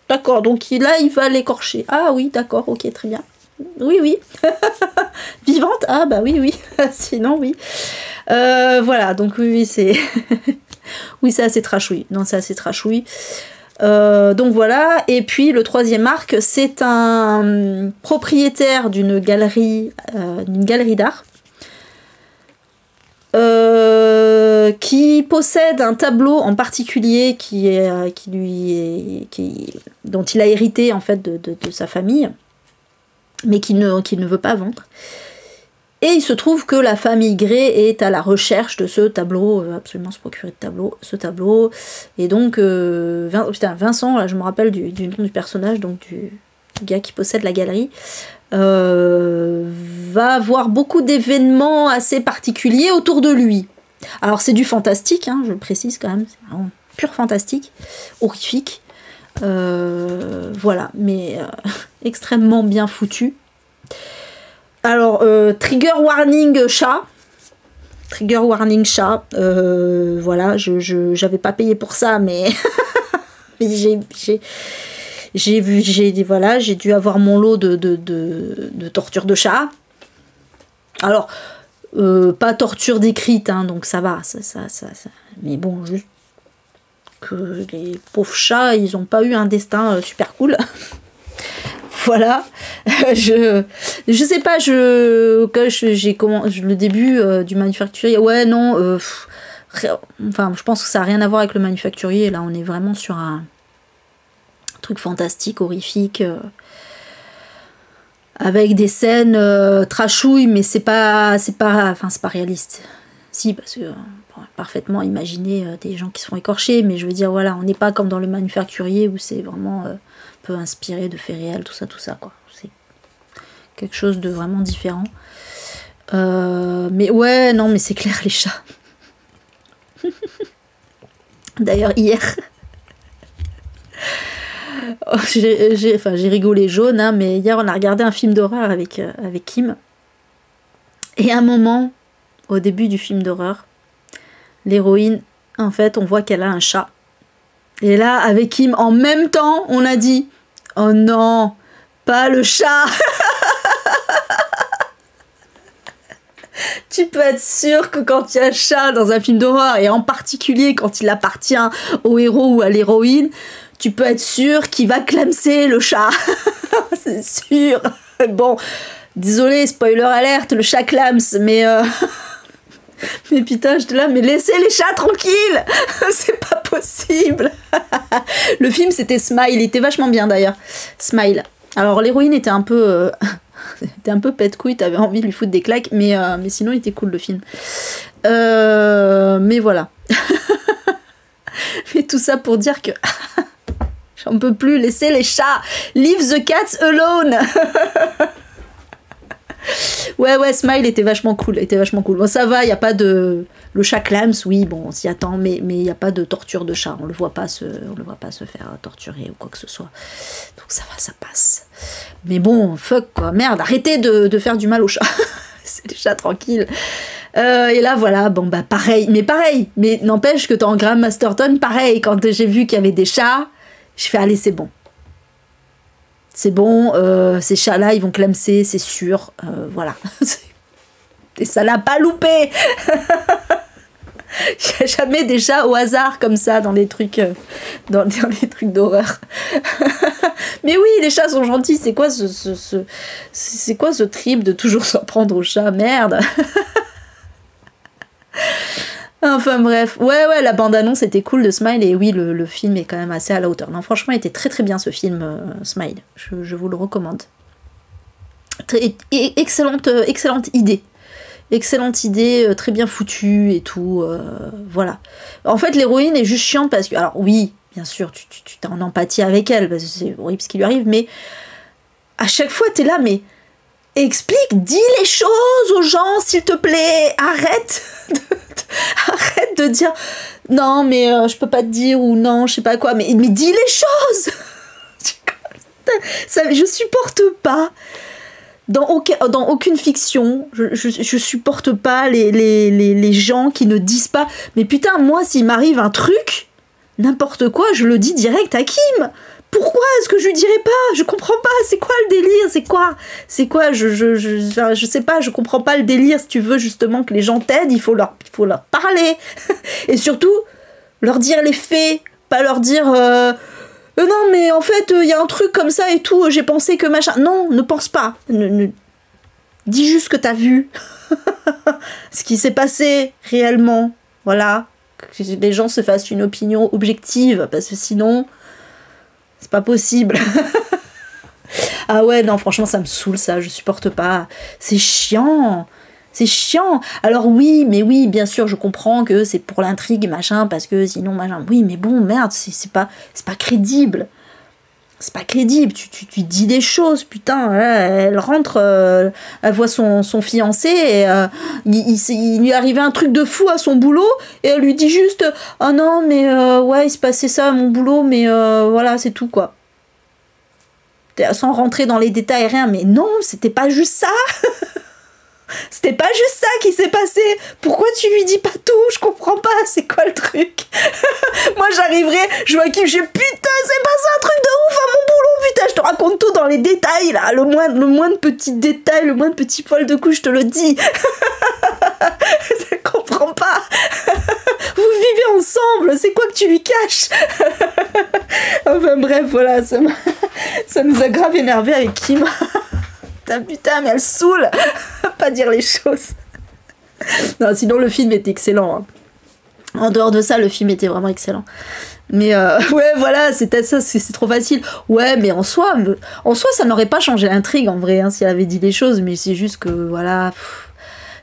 D'accord. Donc là, il va l'écorcher. Ah oui, d'accord. Ok, très bien. Oui, oui. Vivante? Ah bah oui, oui. Sinon, oui. Voilà. Donc oui, c'est... oui, c'est assez trashouille. Non, c'est assez trashouille. Donc voilà, et puis le troisième arc, c'est un propriétaire d'une galerie d'art qui possède un tableau en particulier dont il a hérité en fait de sa famille, mais qu'il ne veut pas vendre. Et il se trouve que la famille Gray est à la recherche de ce tableau, absolument se procurer ce tableau. Et donc, Vincent, là, je me rappelle du nom du personnage, donc du gars qui possède la galerie, va avoir beaucoup d'événements assez particuliers autour de lui. Alors c'est du fantastique, hein, je le précise quand même, c'est vraiment pur fantastique, horrifique. Voilà, mais extrêmement bien foutu. Alors, trigger warning chat. Trigger warning chat. Voilà, j'avais pas payé pour ça, mais j'ai dû avoir mon lot de torture de chat. Alors, pas torture décrite, hein, donc ça va, ça. Mais bon, juste que les pauvres chats, ils ont pas eu un destin super cool. Voilà, je sais pas, le début du manufacturier, ouais, non, enfin, je pense que ça n'a rien à voir avec le manufacturier, là, on est vraiment sur un truc fantastique, horrifique, avec des scènes trashouilles, mais c'est pas réaliste. Si, parce que on pourrait parfaitement imaginer des gens qui se font écorcher, mais je veux dire, voilà, on n'est pas comme dans le manufacturier où c'est vraiment... peu inspiré de faits réels, tout ça, quoi. C'est quelque chose de vraiment différent. Mais ouais, non, mais c'est clair, les chats. D'ailleurs, hier, j'ai rigolé jaune, hein, mais hier, on a regardé un film d'horreur avec Kim. Et à un moment, au début du film d'horreur, l'héroïne, en fait, on voit qu'elle a un chat. Et là, avec Kim, en même temps, on a dit « Oh non, pas le chat !» Tu peux être sûr que quand il y a un chat dans un film d'horreur, et en particulier quand il appartient au héros ou à l'héroïne, tu peux être sûr qu'il va clamser le chat. C'est sûr. Bon, désolé, spoiler alerte, le chat clams, mais... Mais putain, j'étais là, mais laissez les chats tranquilles. C'est pas possible. Le film, c'était Smile, il était vachement bien d'ailleurs. Smile. Alors l'héroïne était un peu... était un peu pète-couille, t'avais envie de lui foutre des claques, mais sinon il était cool le film. Mais voilà. Mais tout ça pour dire que... J'en peux plus, laissez les chats. Leave the cats alone. Ouais, Smile était vachement cool, Bon, ça va, il y a pas de... Le chat Clams, oui, bon, on s'y attend, mais il n'y a pas de torture de chat. On le voit pas se faire torturer ou quoi que ce soit. Donc ça va, ça passe. Mais bon, fuck, quoi. Merde, arrêtez de faire du mal aux chats. C'est des chats tranquilles. Et là, voilà, bon, bah, pareil. Mais n'empêche que dans Graham Masterton, pareil, quand j'ai vu qu'il y avait des chats, je fais, allez, c'est bon. C'est bon, ces chats-là, ils vont clamser, c'est sûr. Voilà. Et ça l'a pas loupé. Il n'y a jamais des chats au hasard comme ça dans les trucs, dans les trucs d'horreur. Mais oui, les chats sont gentils. C'est quoi ce trip de toujours s'en prendre aux chats? Merde. Enfin bref, ouais, la bande-annonce était cool de Smile, et oui, le film est quand même assez à la hauteur. Non, franchement, il était très très bien ce film, Smile. Je vous le recommande. Excellente idée. Excellente idée, très bien foutue et tout, voilà. En fait, l'héroïne est juste chiante parce que, alors oui, bien sûr, tu t'es en empathie avec elle, parce que c'est horrible ce qui lui arrive, mais à chaque fois, t'es là, mais explique, dis les choses aux gens, s'il te plaît, arrête de dire non, mais je peux pas te dire, ou non, je sais pas quoi, mais dis les choses. Ça, je supporte pas. Dans aucune fiction, je supporte pas les gens qui ne disent pas. Mais putain, moi, s'il m'arrive un truc, n'importe quoi, je le dis direct à Kim. Pourquoi est-ce que je lui dirais pas? Je comprends pas, c'est quoi le délire? C'est quoi je sais pas, je comprends pas le délire. Si tu veux justement que les gens t'aident, il faut leur parler. Et surtout, leur dire les faits, pas leur dire... non, mais en fait, il y a un truc comme ça et tout, j'ai pensé que machin... Non, ne pense pas. Dis juste ce que t'as vu. Ce qui s'est passé réellement. Voilà. Que les gens se fassent une opinion objective, parce que sinon... C'est pas possible. Ah ouais, non, franchement, ça me saoule, ça. Je supporte pas. C'est chiant. C'est chiant. Alors oui, bien sûr, je comprends que c'est pour l'intrigue, machin, parce que sinon, machin... Oui, mais bon, merde, c'est pas crédible. C'est pas crédible. Tu dis des choses, putain. Elle rentre, elle voit son fiancé, et il lui arrivait un truc de fou à son boulot, et elle lui dit juste « Oh non, mais ouais, il se passait ça à mon boulot, mais voilà, c'est tout, quoi. » Sans rentrer dans les détails, rien, mais non, c'était pas juste ça. C'était pas juste ça qui s'est passé. Pourquoi tu lui dis pas tout? Je comprends pas, c'est quoi le truc? Moi j'arriverai, je vois qui, putain, c'est passé un truc de ouf à mon boulot, putain, je te raconte tout dans les détails là, le moins de petits détails, le moins de petits poils de cou, je te le dis. Je comprends pas. Vous vivez ensemble, c'est quoi que tu lui caches? Enfin bref, voilà, ça nous a grave énervé avec Kim. Putain, mais elle saoule. Pas dire les choses. Non, sinon le film est excellent, hein. En dehors de ça, le film était vraiment excellent. Mais ouais, voilà, c'était ça, c'est trop facile. Ouais, mais en soi, ça n'aurait pas changé l'intrigue, en vrai, hein, si elle avait dit des choses. Mais c'est juste que, voilà,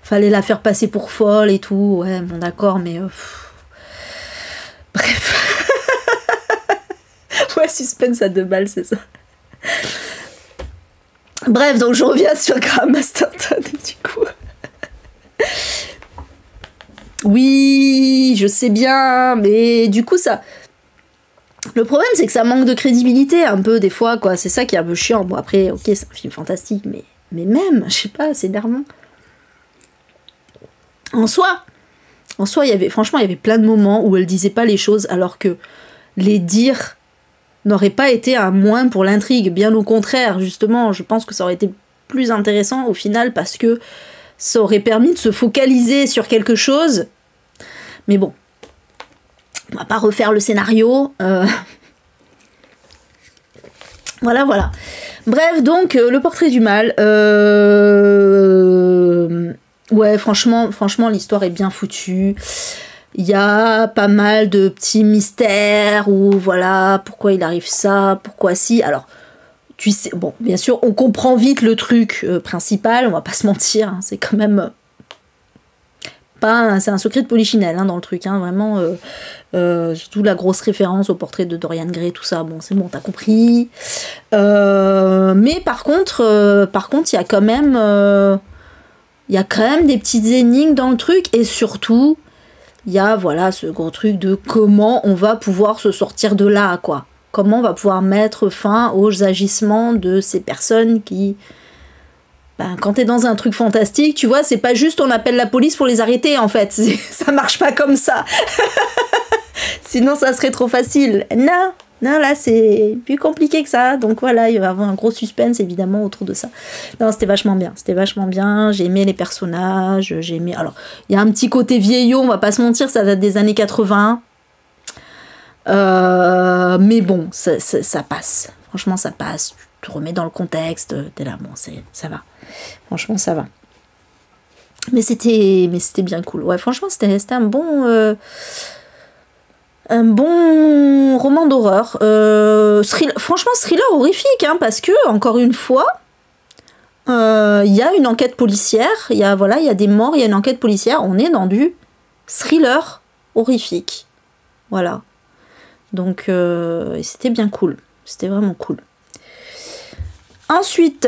fallait la faire passer pour folle et tout. Ouais, bon, d'accord, mais... Bref. Ouais, suspense à 2 balles, c'est ça. Bref, donc je reviens sur Graham Masterton, du coup. Oui, je sais bien, mais du coup, ça... Le problème, c'est que ça manque de crédibilité, un peu, des fois, quoi. C'est ça qui est un peu chiant. Bon, après, ok, c'est un film fantastique, mais même, je sais pas, c'est énervant. En soi, il y avait plein de moments où elle disait pas les choses, alors que les dire... n'aurait pas été un moins pour l'intrigue, bien au contraire, justement, je pense que ça aurait été plus intéressant au final, parce que ça aurait permis de se focaliser sur quelque chose, mais bon, on va pas refaire le scénario, voilà. Bref, donc, le portrait du mal, ouais, franchement, l'histoire est bien foutue. Il y a pas mal de petits mystères, où voilà, pourquoi il arrive ça, pourquoi si. Alors, tu sais, bon, bien sûr, on comprend vite le truc principal, on va pas se mentir, hein, c'est quand même C'est un secret de Polichinelle hein, dans le truc, hein, vraiment. Surtout la grosse référence au portrait de Dorian Gray, tout ça. Bon, c'est bon, t'as compris. Mais par contre, il y a quand même, des petites énigmes dans le truc, et surtout, il y a voilà ce gros truc de comment on va pouvoir se sortir de là, quoi. Comment on va pouvoir mettre fin aux agissements de ces personnes qui... Ben, quand t'es dans un truc fantastique, tu vois, c'est pas juste on appelle la police pour les arrêter, en fait. Ça marche pas comme ça. Sinon, ça serait trop facile. Non, là, c'est plus compliqué que ça. Donc voilà, il va y avoir un gros suspense, évidemment, autour de ça. Non, c'était vachement bien. J'ai aimé les personnages, j'ai aimé... Alors, il y a un petit côté vieillot, on va pas se mentir, ça date des années 80. Mais bon, ça passe. Franchement, ça passe. Tu te remets dans le contexte, t'es là, bon, ça va. Franchement, ça va. Mais c'était bien cool. Ouais, franchement, c'était un bon roman d'horreur. Franchement, thriller horrifique, hein, parce que, encore une fois, il y a une enquête policière, il y a des morts, il y a une enquête policière, on est dans du thriller horrifique. Voilà. Donc, c'était bien cool. C'était vraiment cool. Ensuite...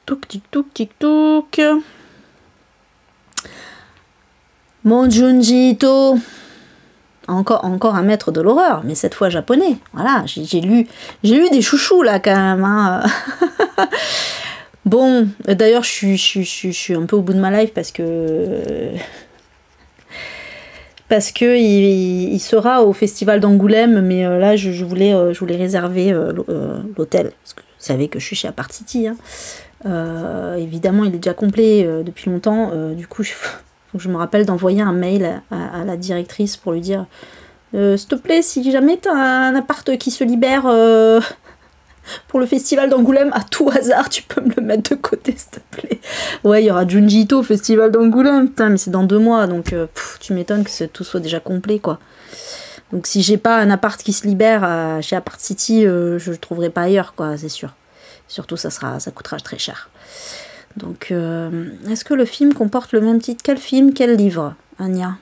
Touk, tic, touk, tic, touk. Mon Junji Ito. Encore un maître de l'horreur, mais cette fois japonais. Voilà, j'ai lu des chouchous là quand même. Hein. Bon, d'ailleurs, je suis un peu au bout de ma life parce que il sera au festival d'Angoulême, mais là je voulais réserver l'hôtel, parce que vous savez que je suis chez Apart City. Hein. Évidemment, il est déjà complet depuis longtemps. Du coup, faut que je me rappelle d'envoyer un mail à la directrice pour lui dire s'il te plaît, si jamais t'as un appart qui se libère pour le festival d'Angoulême, à tout hasard, tu peux me le mettre de côté, s'il te plaît. Ouais, il y aura Junji Ito au festival d'Angoulême, putain, mais c'est dans 2 mois, donc tu m'étonnes que tout soit déjà complet, quoi. Donc si j'ai pas un appart qui se libère chez Apart City, je le trouverai pas ailleurs, quoi, c'est sûr. Surtout, ça coûtera très cher. Donc, est-ce que le film comporte le même titre? Quel film, quel livre, Anya?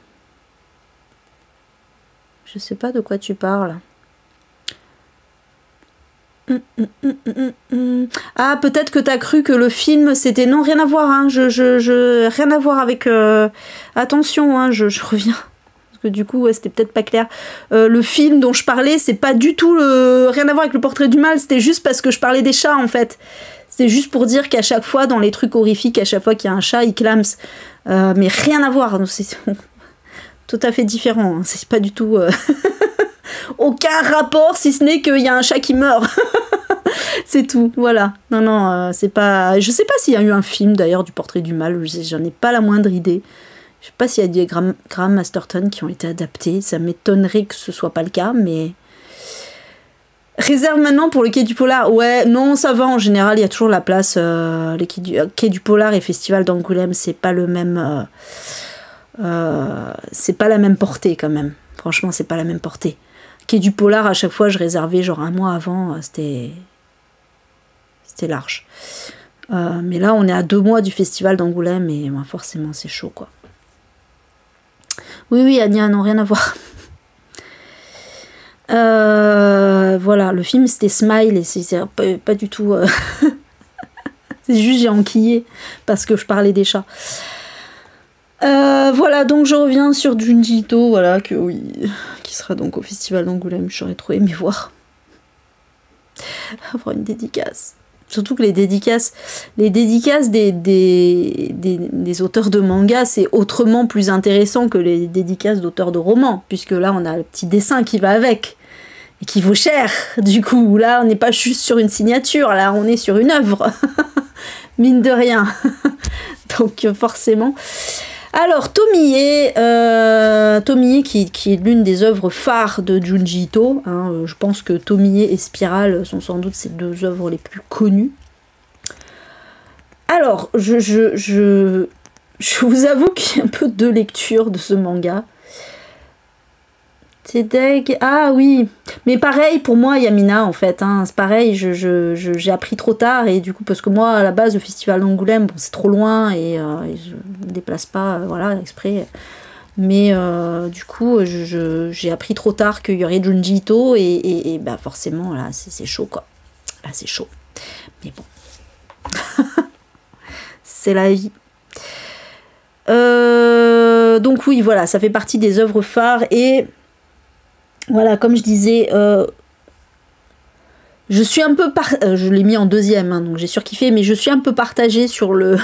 Je sais pas de quoi tu parles. Ah, peut-être que t'as cru que le film, c'était... Non, rien à voir, hein. Rien à voir avec... Attention, hein, je reviens. Parce que du coup, ouais, c'était peut-être pas clair. Le film dont je parlais, c'est pas du tout rien à voir avec le portrait du mal, c'était juste parce que je parlais des chats, en fait. C'était juste pour dire qu'à chaque fois, dans les trucs horrifiques, à chaque fois qu'il y a un chat, il clame. Mais rien à voir. C'est tout à fait différent. Hein. C'est pas du tout... Aucun rapport, si ce n'est qu'il y a un chat qui meurt. C'est tout, voilà. Non, c'est pas... Je sais pas s'il y a eu un film, d'ailleurs, du portrait du mal. J'en ai pas la moindre idée. Je sais pas s'il y a des Graham Masterton qui ont été adaptés. Ça m'étonnerait que ce soit pas le cas, mais... Réserve maintenant pour le Quai du Polar. Ouais, non, ça va, en général, il y a toujours la place. Le Quai du Polar et Festival d'Angoulême, c'est pas le même... c'est pas la même portée, quand même. Franchement, c'est pas la même portée. Quai du Polar, à chaque fois, je réservais genre 1 mois avant. C'était large. Mais là, on est à 2 mois du Festival d'Angoulême et forcément, c'est chaud, quoi. Oui, Anya, non, rien à voir. Voilà, le film c'était Smile et c'est pas du tout. C'est juste j'ai enquillé parce que je parlais des chats. Voilà, donc je reviens sur Junji Ito, voilà, qui sera donc au Festival d'Angoulême. J'aurais trop aimé voir. Avoir une dédicace. Surtout que les dédicaces des auteurs de manga, c'est autrement plus intéressant que les dédicaces d'auteurs de romans, puisque là on a le petit dessin qui va avec. Et qui vaut cher, du coup. Là, on n'est pas juste sur une signature, là, on est sur une œuvre. Mine de rien. Donc, forcément. Alors, Tomie qui est l'une des œuvres phares de Junji Ito. Hein, je pense que Tomie et Spirale sont sans doute ses 2 œuvres les plus connues. Alors, je vous avoue qu'il y a un peu de lecture de ce manga. T'es deg. Ah oui. Mais pareil pour moi, Yamina, en fait. Hein. C'est pareil, j'ai appris trop tard. Et du coup, parce que moi, à la base, le festival d'Angoulême, bon, c'est trop loin. Et je me déplace pas, voilà, exprès. Mais du coup, j'ai appris trop tard qu'il y aurait Junji Ito. Et bah, forcément, là, c'est chaud, quoi. Là, c'est chaud. Mais bon. C'est la vie. Donc oui, voilà, ça fait partie des œuvres phares. Et... voilà, comme je disais, je suis un peu... je l'ai mis en deuxième, hein, donc j'ai surkiffé, mais je suis un peu partagée sur le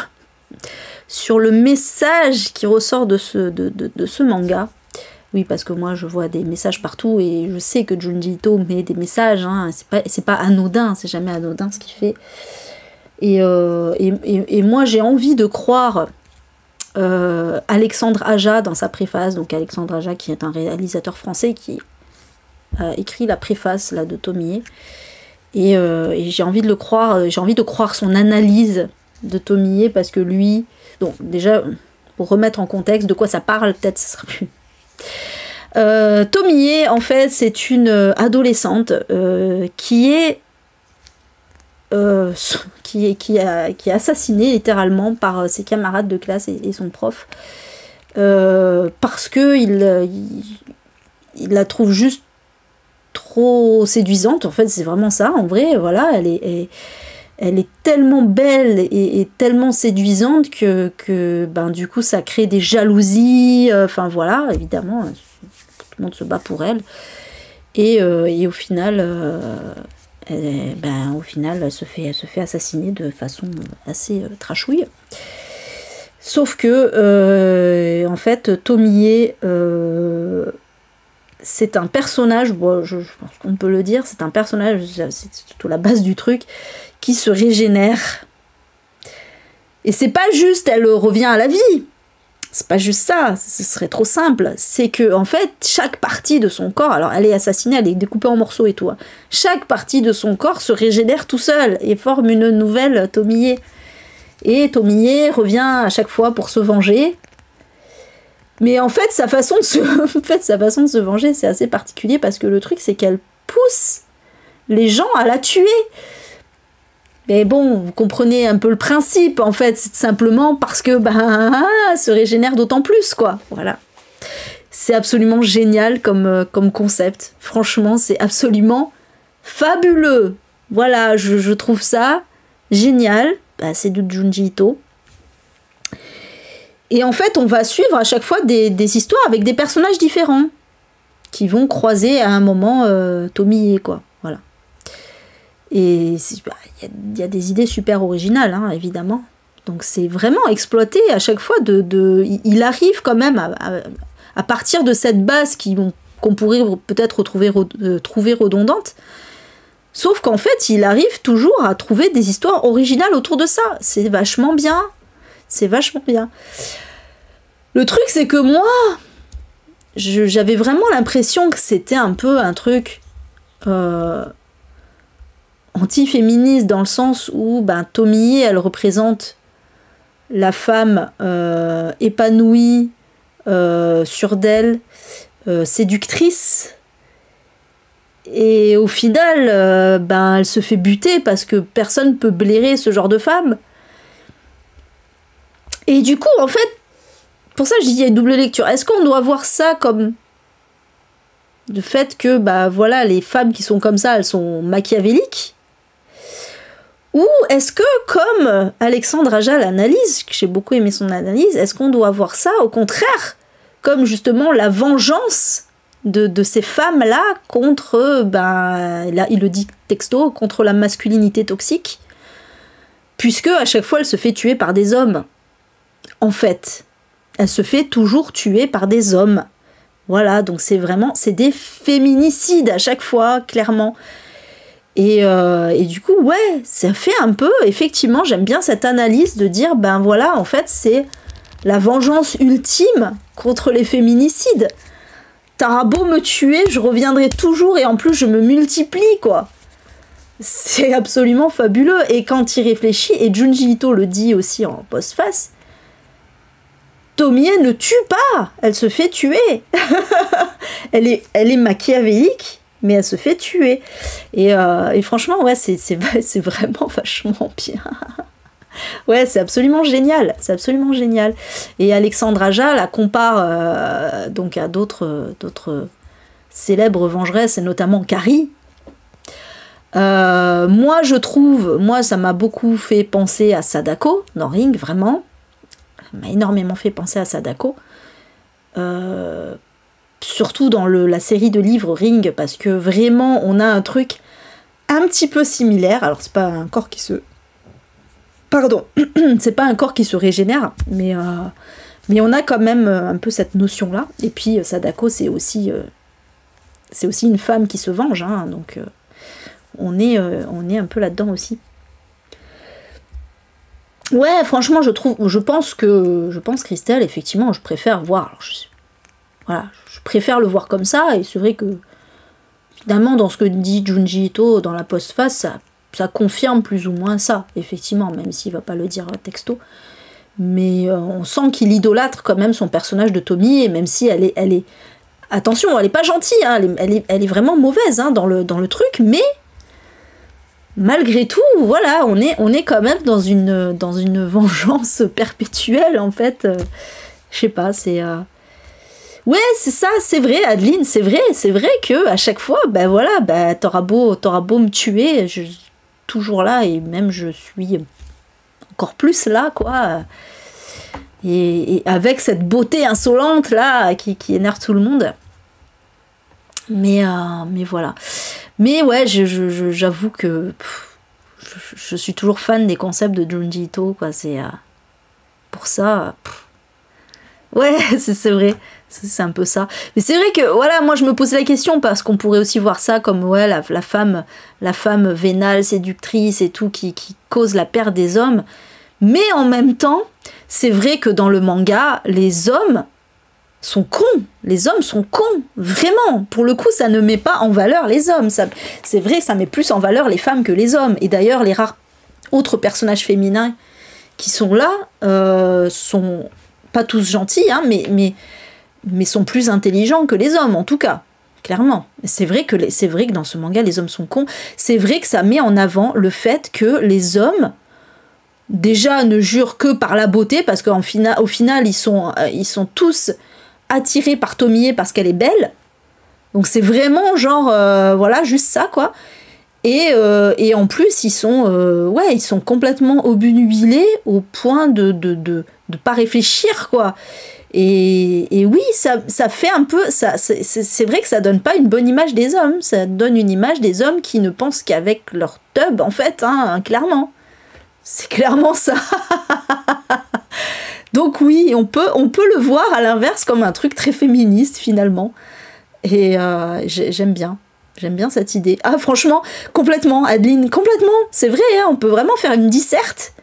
message qui ressort de ce manga. Oui, parce que moi, je vois des messages partout, et je sais que Junji Ito met des messages, hein, c'est pas anodin, c'est jamais anodin ce qu'il fait. Et moi, j'ai envie de croire... Alexandre Aja dans sa préface, donc Alexandre Aja qui est un réalisateur français qui a écrit la préface là, de Tomie, et j'ai envie de le croire, j'ai envie de croire son analyse de Tomie, parce que lui, donc déjà pour remettre en contexte de quoi ça parle, peut-être ce sera plus. Tomie, en fait, c'est une adolescente qui est assassiné littéralement par ses camarades de classe et son prof, parce que il la trouve juste trop séduisante. En fait, c'est vraiment ça, en vrai. Voilà, elle est tellement belle et tellement séduisante que ben, du coup, ça crée des jalousies. Enfin, voilà, évidemment, tout le monde se bat pour elle. Et au final... ben, au final, elle se fait assassiner de façon assez trashouille. Sauf que, en fait, Tomie, c'est un personnage, bon, je pense qu'on peut le dire, c'est un personnage, c'est surtout la base du truc, qui se régénère. Et c'est pas juste, elle revient à la vie. C'est pas juste ça, ce serait trop simple. C'est que, en fait, chaque partie de son corps, alors elle est assassinée, elle est découpée en morceaux et tout, hein, chaque partie de son corps se régénère tout seul et forme une nouvelle Tomie. Et Tomie revient à chaque fois pour se venger. Mais en fait, sa façon de se venger, c'est assez particulier, parce que le truc, c'est qu'elle pousse les gens à la tuer. Mais bon, vous comprenez un peu le principe, en fait, c'est simplement parce que, ben, se régénère d'autant plus, quoi. Voilà. C'est absolument génial comme concept. Franchement, c'est absolument fabuleux. Voilà, je trouve ça génial. Bah, c'est de Junji Ito. Et en fait, on va suivre à chaque fois des histoires avec des personnages différents qui vont croiser à un moment Tomie, quoi. Voilà. Et il y a des idées super originales, hein, évidemment. Donc c'est vraiment exploité à chaque fois. Il arrive quand même à partir de cette base qu'on pourrait peut-être trouver redondante. Sauf qu'en fait, il arrive toujours à trouver des histoires originales autour de ça. C'est vachement bien. C'est vachement bien. Le truc, c'est que moi, j'avais vraiment l'impression que c'était un peu un truc... anti-féministe, dans le sens où ben, Tomie, elle représente la femme épanouie, sûre d'elle, séductrice, et au final ben, elle se fait buter parce que personne peut blairer ce genre de femme. Et du coup, en fait, pour ça je dis il y a une double lecture. Est-ce qu'on doit voir ça comme le fait que bah, voilà, les femmes qui sont comme ça, elles sont machiavéliques? Ou est-ce que, comme Alexandre Aja l'analyse, que j'ai beaucoup aimé son analyse, est-ce qu'on doit voir ça, au contraire, comme justement la vengeance de ces femmes-là contre, ben, là, il le dit texto, contre la masculinité toxique, puisque à chaque fois, elle se fait tuer par des hommes. En fait, elle se fait toujours tuer par des hommes. Voilà, donc c'est des féminicides à chaque fois, clairement. Et du coup, ouais, ça fait un peu, effectivement, j'aime bien cette analyse de dire, ben voilà, en fait, c'est la vengeance ultime contre les féminicides. T'auras beau me tuer, je reviendrai toujours, et en plus, je me multiplie, quoi. C'est absolument fabuleux. Et quand il réfléchit, et Junji Ito le dit aussi en postface, Tomie ne tue pas, elle se fait tuer. elle est machiavélique, mais elle se fait tuer. Et franchement, ouais, c'est vraiment vachement bien. Ouais, c'est absolument génial, c'est absolument génial. Et Alexandre Aja la compare donc à d'autres célèbres vengeresses, et notamment Carrie. Moi, je trouve, ça m'a beaucoup fait penser à Sadako dans Ring, vraiment. Ça m'a énormément fait penser à Sadako. Surtout dans la série de livres Ring, parce que vraiment, on a un truc un petit peu similaire. Alors, c'est pas un corps qui se... Pardon, c'est pas un corps qui se régénère, mais on a quand même un peu cette notion-là. Et puis, Sadako, c'est aussi une femme qui se venge, hein, donc on est un peu là-dedans aussi. Ouais, franchement, je pense Christelle, effectivement, je préfère voir. Alors, je préfère le voir comme ça, et c'est vrai que finalement, dans ce que dit Junji Ito dans la postface, ça confirme plus ou moins ça, effectivement, même s'il va pas le dire texto. Mais on sent qu'il idolâtre quand même son personnage de Tomie, et même si elle est attention, elle est pas gentille, hein, elle est vraiment mauvaise, hein, dans le truc, mais malgré tout, voilà, on est quand même dans une vengeance perpétuelle, en fait. Je sais pas, c'est... Ouais, c'est ça, c'est vrai, Adeline, c'est vrai que à chaque fois, ben voilà, t'auras beau me tuer, je suis toujours là, et même je suis encore plus là, quoi. Et avec cette beauté insolente, là, qui énerve tout le monde. Mais voilà. Mais ouais, j'avoue que je suis toujours fan des concepts de Junji Ito, quoi. C'est pour ça. Ouais, c'est vrai. C'est un peu ça. Mais c'est vrai que, voilà, moi je me pose la question, parce qu'on pourrait aussi voir ça comme, ouais, la femme vénale, séductrice et tout, qui cause la perte des hommes. Mais en même temps, c'est vrai que dans le manga, les hommes sont cons. Les hommes sont cons. Vraiment. Pour le coup, ça ne met pas en valeur les hommes. C'est vrai, ça met plus en valeur les femmes que les hommes. Et d'ailleurs, les rares autres personnages féminins qui sont là sont pas tous gentils, hein, mais sont plus intelligents que les hommes, en tout cas. Clairement. C'est vrai que dans ce manga, les hommes sont cons. C'est vrai que ça met en avant le fait que les hommes, déjà, ne jurent que par la beauté, parce qu'au final, ils sont tous attirés par Tomie parce qu'elle est belle. Donc c'est vraiment genre, voilà, juste ça, quoi. Et en plus, ils sont complètement obnubilés au point de pas réfléchir, quoi. Et oui, ça fait un peu... C'est vrai que ça donne pas une bonne image des hommes. Ça donne une image des hommes qui ne pensent qu'avec leur tub, en fait, hein, clairement. C'est clairement ça. Donc oui, on peut le voir à l'inverse comme un truc très féministe, finalement. Et j'aime bien. J'aime bien cette idée. Ah, franchement, complètement, Adeline, complètement. C'est vrai, hein, on peut vraiment faire une disserte.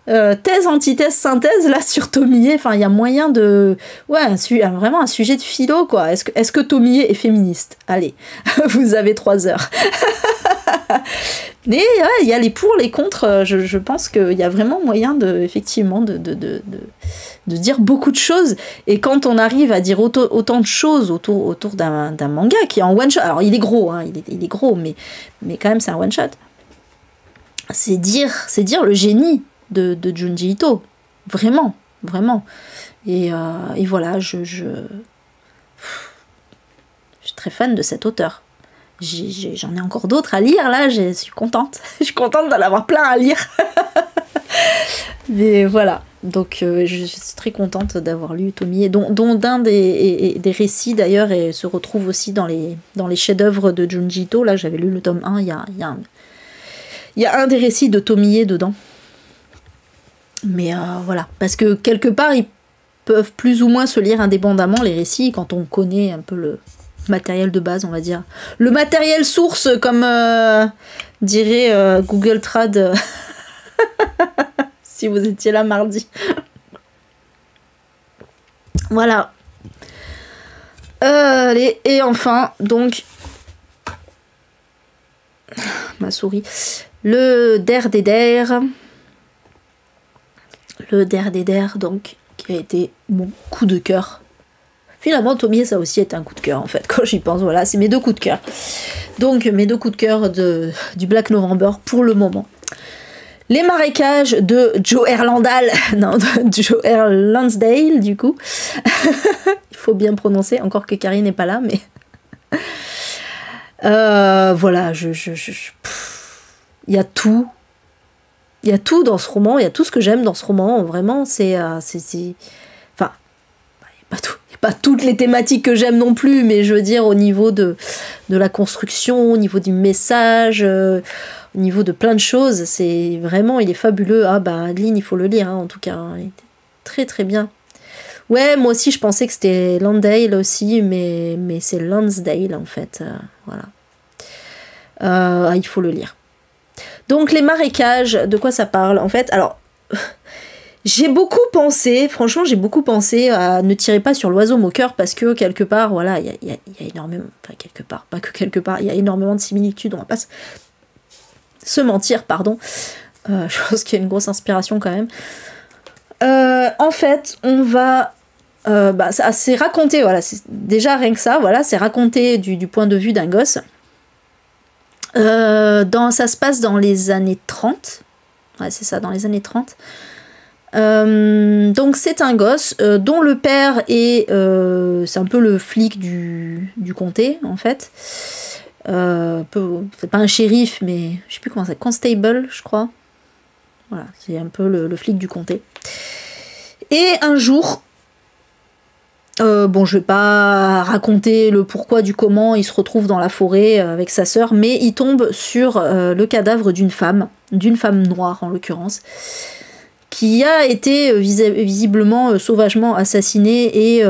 Thèse, antithèse, synthèse, là, sur Tomie. Enfin, il y a moyen de... Ouais, vraiment un sujet de philo, quoi. Est-ce que Tomie est féministe? Allez, vous avez 3 heures. Mais ouais, il y a les pour, les contre. Je pense qu'il y a vraiment moyen effectivement de dire beaucoup de choses. Et quand on arrive à dire autant de choses autour d'un manga qui est en one shot, alors il est gros, hein, il est gros, mais quand même c'est un one shot. C'est dire le génie de Junji Ito, vraiment. Et voilà, je suis très fan de cet auteur. J'en ai encore d'autres à lire, là, je suis contente. Je suis contente d'en avoir plein à lire. Mais voilà, donc je suis très contente d'avoir lu Tomie, dont un des récits, d'ailleurs, et se retrouve aussi dans les chefs-d'œuvre de Junji Ito. Là, j'avais lu le tome 1, il y a un des récits de Tomie dedans. Mais voilà, parce que quelque part, ils peuvent plus ou moins se lire indépendamment, les récits, quand on connaît un peu le matériel de base, on va dire. Le matériel source, comme dirait Google Trad, si vous étiez là mardi. Voilà. Allez, et enfin, donc... Ma souris. Le Der des Der. Le Der des Der, donc, qui a été mon coup de cœur. Finalement, Tomie, ça a aussi été un coup de cœur, en fait, quand j'y pense. Voilà, c'est mes 2 coups de cœur. Donc, mes 2 coups de cœur du Black November pour le moment. Les marécages de Joe Erlandal, non, de Joe Lansdale, du coup. Il faut bien prononcer, encore que Carrie n'est pas là, mais... voilà, il y a tout. Il y a tout dans ce roman, il y a tout ce que j'aime dans ce roman. Vraiment, c'est... Enfin, il n'y a pas tout. Pas toutes les thématiques que j'aime non plus, mais je veux dire au niveau de la construction, au niveau du message, au niveau de plein de choses, c'est vraiment, il est fabuleux. Ah bah Adeline, il faut le lire, hein, en tout cas, hein, il était très très bien. Ouais, moi aussi je pensais que c'était Landale aussi, mais c'est Lansdale en fait, voilà. Il faut le lire. Donc les marécages, de quoi ça parle en fait? Alors... J'ai beaucoup pensé à Ne tirez pas sur l'oiseau moqueur parce que quelque part, voilà, il y a énormément, enfin quelque part, pas que quelque part, il y a énormément de similitudes, on va pas se mentir, pardon. Je pense qu'il y a une grosse inspiration quand même. En fait, on va... c'est raconté, voilà, c'est déjà rien que ça, voilà, c'est raconté du point de vue d'un gosse. Ça se passe dans les années 30. Ouais, c'est ça, dans les années 30. Donc c'est un gosse dont le père est c'est un peu le flic du comté en fait, c'est pas un shérif mais je sais plus comment c'est, constable je crois, voilà, c'est un peu le flic du comté. Et un jour, bon je vais pas raconter le pourquoi du comment, il se retrouve dans la forêt avec sa sœur, mais il tombe sur le cadavre d'une femme noire en l'occurrence, qui a été visiblement sauvagement assassinée et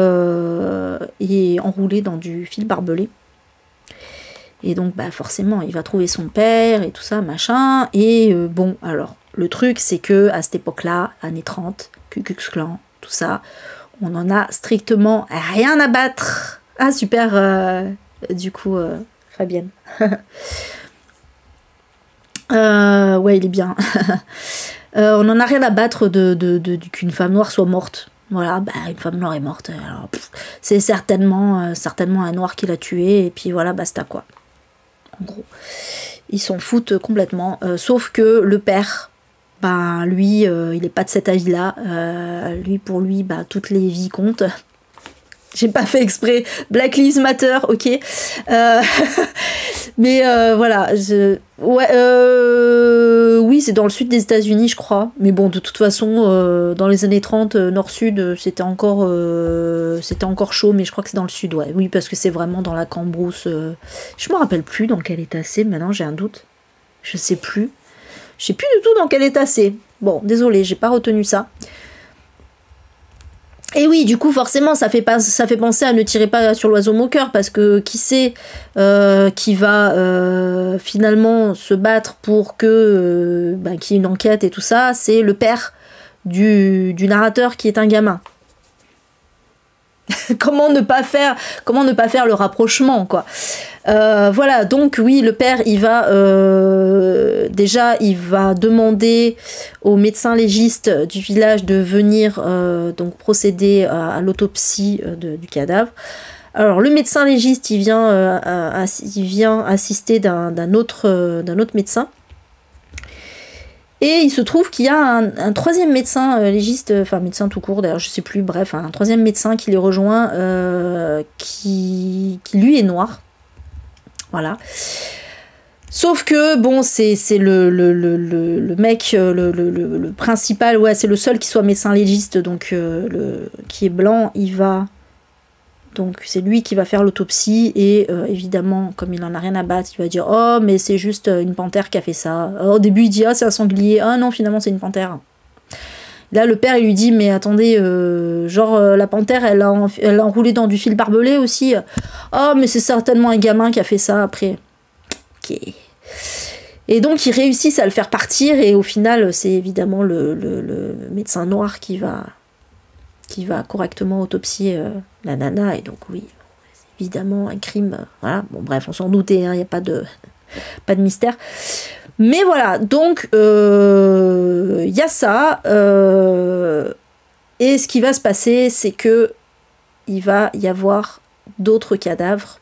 enroulée dans du fil barbelé. Et donc bah forcément il va trouver son père et tout ça machin, et bon alors le truc c'est que à cette époque-là, années 30, Ku Klux Klan, tout ça, on en a strictement rien à battre. Ah super, du coup Fabienne. Ouais il est bien. On n'en a rien à battre qu'une femme noire soit morte. Voilà, bah une femme noire est morte. Alors, c'est certainement un noir qui l'a tuée, et puis voilà, basta quoi. En gros, ils s'en foutent complètement. Sauf que le père, ben lui, il n'est pas de cet avis-là. Pour lui, bah toutes les vies comptent. J'ai pas fait exprès. Black Lives Matter, ok. Mais voilà. Oui, c'est dans le sud des États-Unis, je crois. Mais bon, de toute façon, dans les années 30, nord-sud, c'était encore chaud, mais je crois que c'est dans le sud, ouais. Oui, parce que c'est vraiment dans la Cambrousse. Je me rappelle plus dans quel état c'est. Maintenant, j'ai un doute. Je sais plus. Je sais plus du tout dans quel état c'est. Bon, désolé, j'ai pas retenu ça. Et oui, du coup, forcément, ça fait penser à Ne tirez pas sur l'oiseau moqueur, parce que qui c'est qui va finalement se battre pour que qu'il y ait une enquête et tout ça, c'est le père du narrateur qui est un gamin. Comment ne pas faire le rapprochement, quoi. Voilà, donc oui, le père, il va demander au médecin légiste du village de venir donc procéder à l'autopsie du cadavre. Alors le médecin légiste, il vient assister d'un autre médecin. Et il se trouve qu'il y a un troisième médecin légiste, enfin médecin tout court d'ailleurs, je sais plus, bref, un troisième médecin qui les rejoint, qui lui est noir. Voilà. Sauf que, bon, c'est le mec, le principal, ouais, c'est le seul qui soit médecin légiste, donc qui est blanc, il va... Donc c'est lui qui va faire l'autopsie, et évidemment, comme il en a rien à battre, il va dire « Oh, mais c'est juste une panthère qui a fait ça. » Au début, il dit « Ah, c'est un sanglier. Ah non, finalement, c'est une panthère. » Là, le père, il lui dit « Mais attendez, la panthère, elle a enroulé dans du fil barbelé aussi. Oh, mais c'est certainement un gamin qui a fait ça après. » Ok. Et donc, ils réussissent à le faire partir, et au final, c'est évidemment le médecin noir qui va correctement autopsier la nana, et donc oui, c'est évidemment un crime, voilà, bon bref, on s'en doutait, hein, y a pas de mystère, mais voilà, donc y a ça, Et ce qui va se passer, c'est que il va y avoir d'autres cadavres.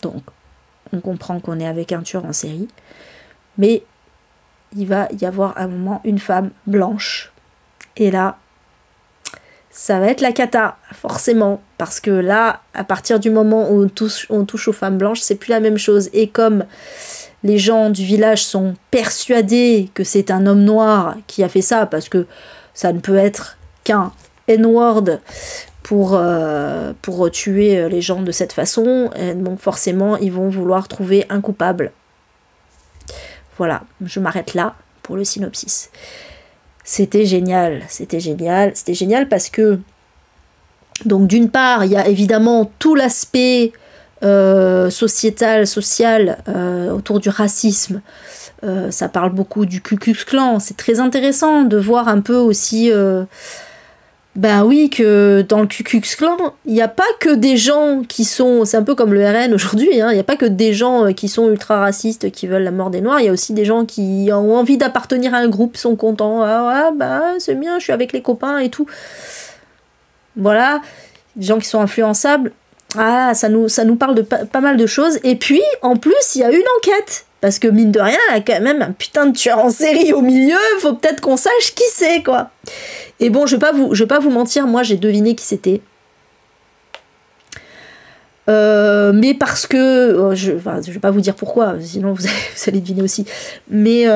Donc, on comprend qu'on est avec un tueur en série. Mais il va y avoir à un moment une femme blanche. Et là, ça va être la cata, forcément. Parce que là, à partir du moment où on touche aux femmes blanches, c'est plus la même chose. Et comme les gens du village sont persuadés que c'est un homme noir qui a fait ça, parce que ça ne peut être qu'un N-word pour tuer les gens de cette façon, et donc forcément, ils vont vouloir trouver un coupable. Voilà, je m'arrête là pour le synopsis. C'était génial parce que, donc d'une part, il y a évidemment tout l'aspect sociétal, social, autour du racisme. Ça parle beaucoup du Ku Klux Klan. C'est très intéressant de voir un peu aussi, ben oui, que dans le Ku Klux Klan, il n'y a pas que des gens qui sont, c'est un peu comme le RN aujourd'hui, hein, il n'y a pas que des gens qui sont ultra racistes, qui veulent la mort des Noirs, il y a aussi des gens qui ont envie d'appartenir à un groupe, sont contents, ah ouais, bah c'est bien, je suis avec les copains et tout. Voilà, des gens qui sont influençables. Ah, ça nous parle de pas mal de choses. Et puis, en plus, il y a une enquête. Parce que, mine de rien, il y a quand même un putain de tueur en série au milieu. Faut peut-être qu'on sache qui c'est, quoi. Et bon, je vais pas vous mentir, moi, j'ai deviné qui c'était. Mais parce que... je vais pas vous dire pourquoi, sinon vous allez deviner aussi. Mais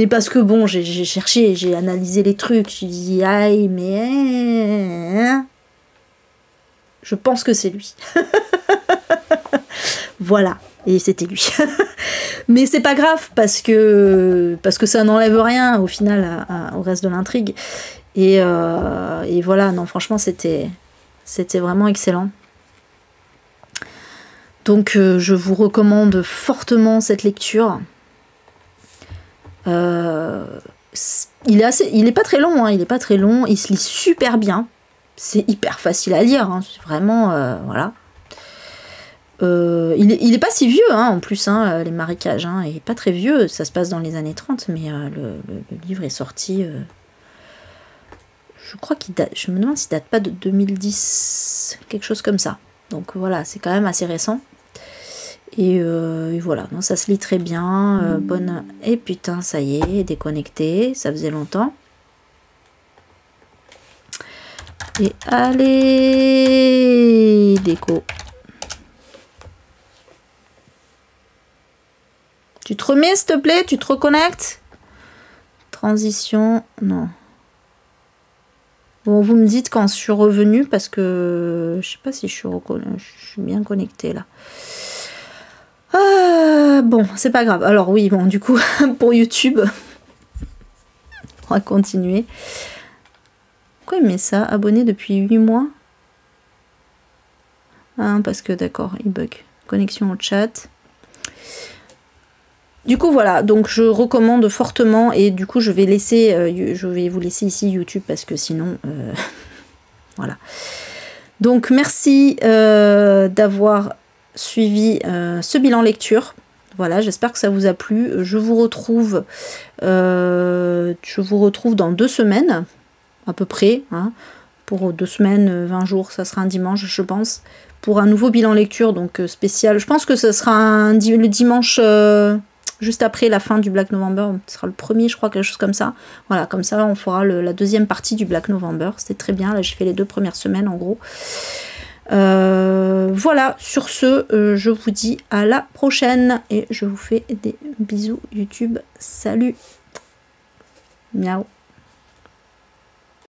parce que, bon, j'ai cherché, j'ai analysé les trucs. J'ai dit, aïe, mais... Je pense que c'est lui. Voilà. Et c'était lui. Mais c'est pas grave parce que ça n'enlève rien au final au reste de l'intrigue. Et voilà, non, franchement, c'était vraiment excellent. Donc, je vous recommande fortement cette lecture. Il est pas très long, hein, il est pas très long. Il se lit super bien. C'est hyper facile à lire, hein, c'est vraiment, voilà. Il est pas si vieux, hein, en plus, hein, Les Marécages, hein, il est pas très vieux, ça se passe dans les années 30, mais le livre est sorti, je crois qu'il date, je me demande s'il date pas de 2010, quelque chose comme ça. Donc voilà, c'est quand même assez récent. Et voilà, non, ça se lit très bien, bonne... Et putain, ça y est, déconnecté, ça faisait longtemps. Et allez, déco. Tu te remets, s'il te plaît? Tu te reconnectes? Transition, non. Bon, vous me dites quand je suis revenue, parce que je sais pas si je suis bien connectée, là. Bon, c'est pas grave. Alors oui, bon, du coup, pour YouTube, on va continuer. Pourquoi il met ça? Abonné depuis 8 mois. Ah, parce que d'accord, il bug. Connexion au chat. Du coup, voilà. Donc, je recommande fortement. Et du coup, je vais vous laisser ici YouTube parce que sinon... voilà. Donc, merci d'avoir suivi ce bilan lecture. Voilà, j'espère que ça vous a plu. Je vous retrouve dans 2 semaines. À peu près, hein, pour 2 semaines, 20 jours, ça sera un dimanche, je pense, pour un nouveau bilan lecture, donc spécial. Je pense que ce sera le dimanche juste après la fin du Black November, ce sera le premier, je crois, quelque chose comme ça. Voilà, comme ça, on fera la deuxième partie du Black November. C'était très bien, là, j'ai fait les 2 premières semaines, en gros. Voilà, sur ce, je vous dis à la prochaine, et je vous fais des bisous YouTube. Salut, miaou.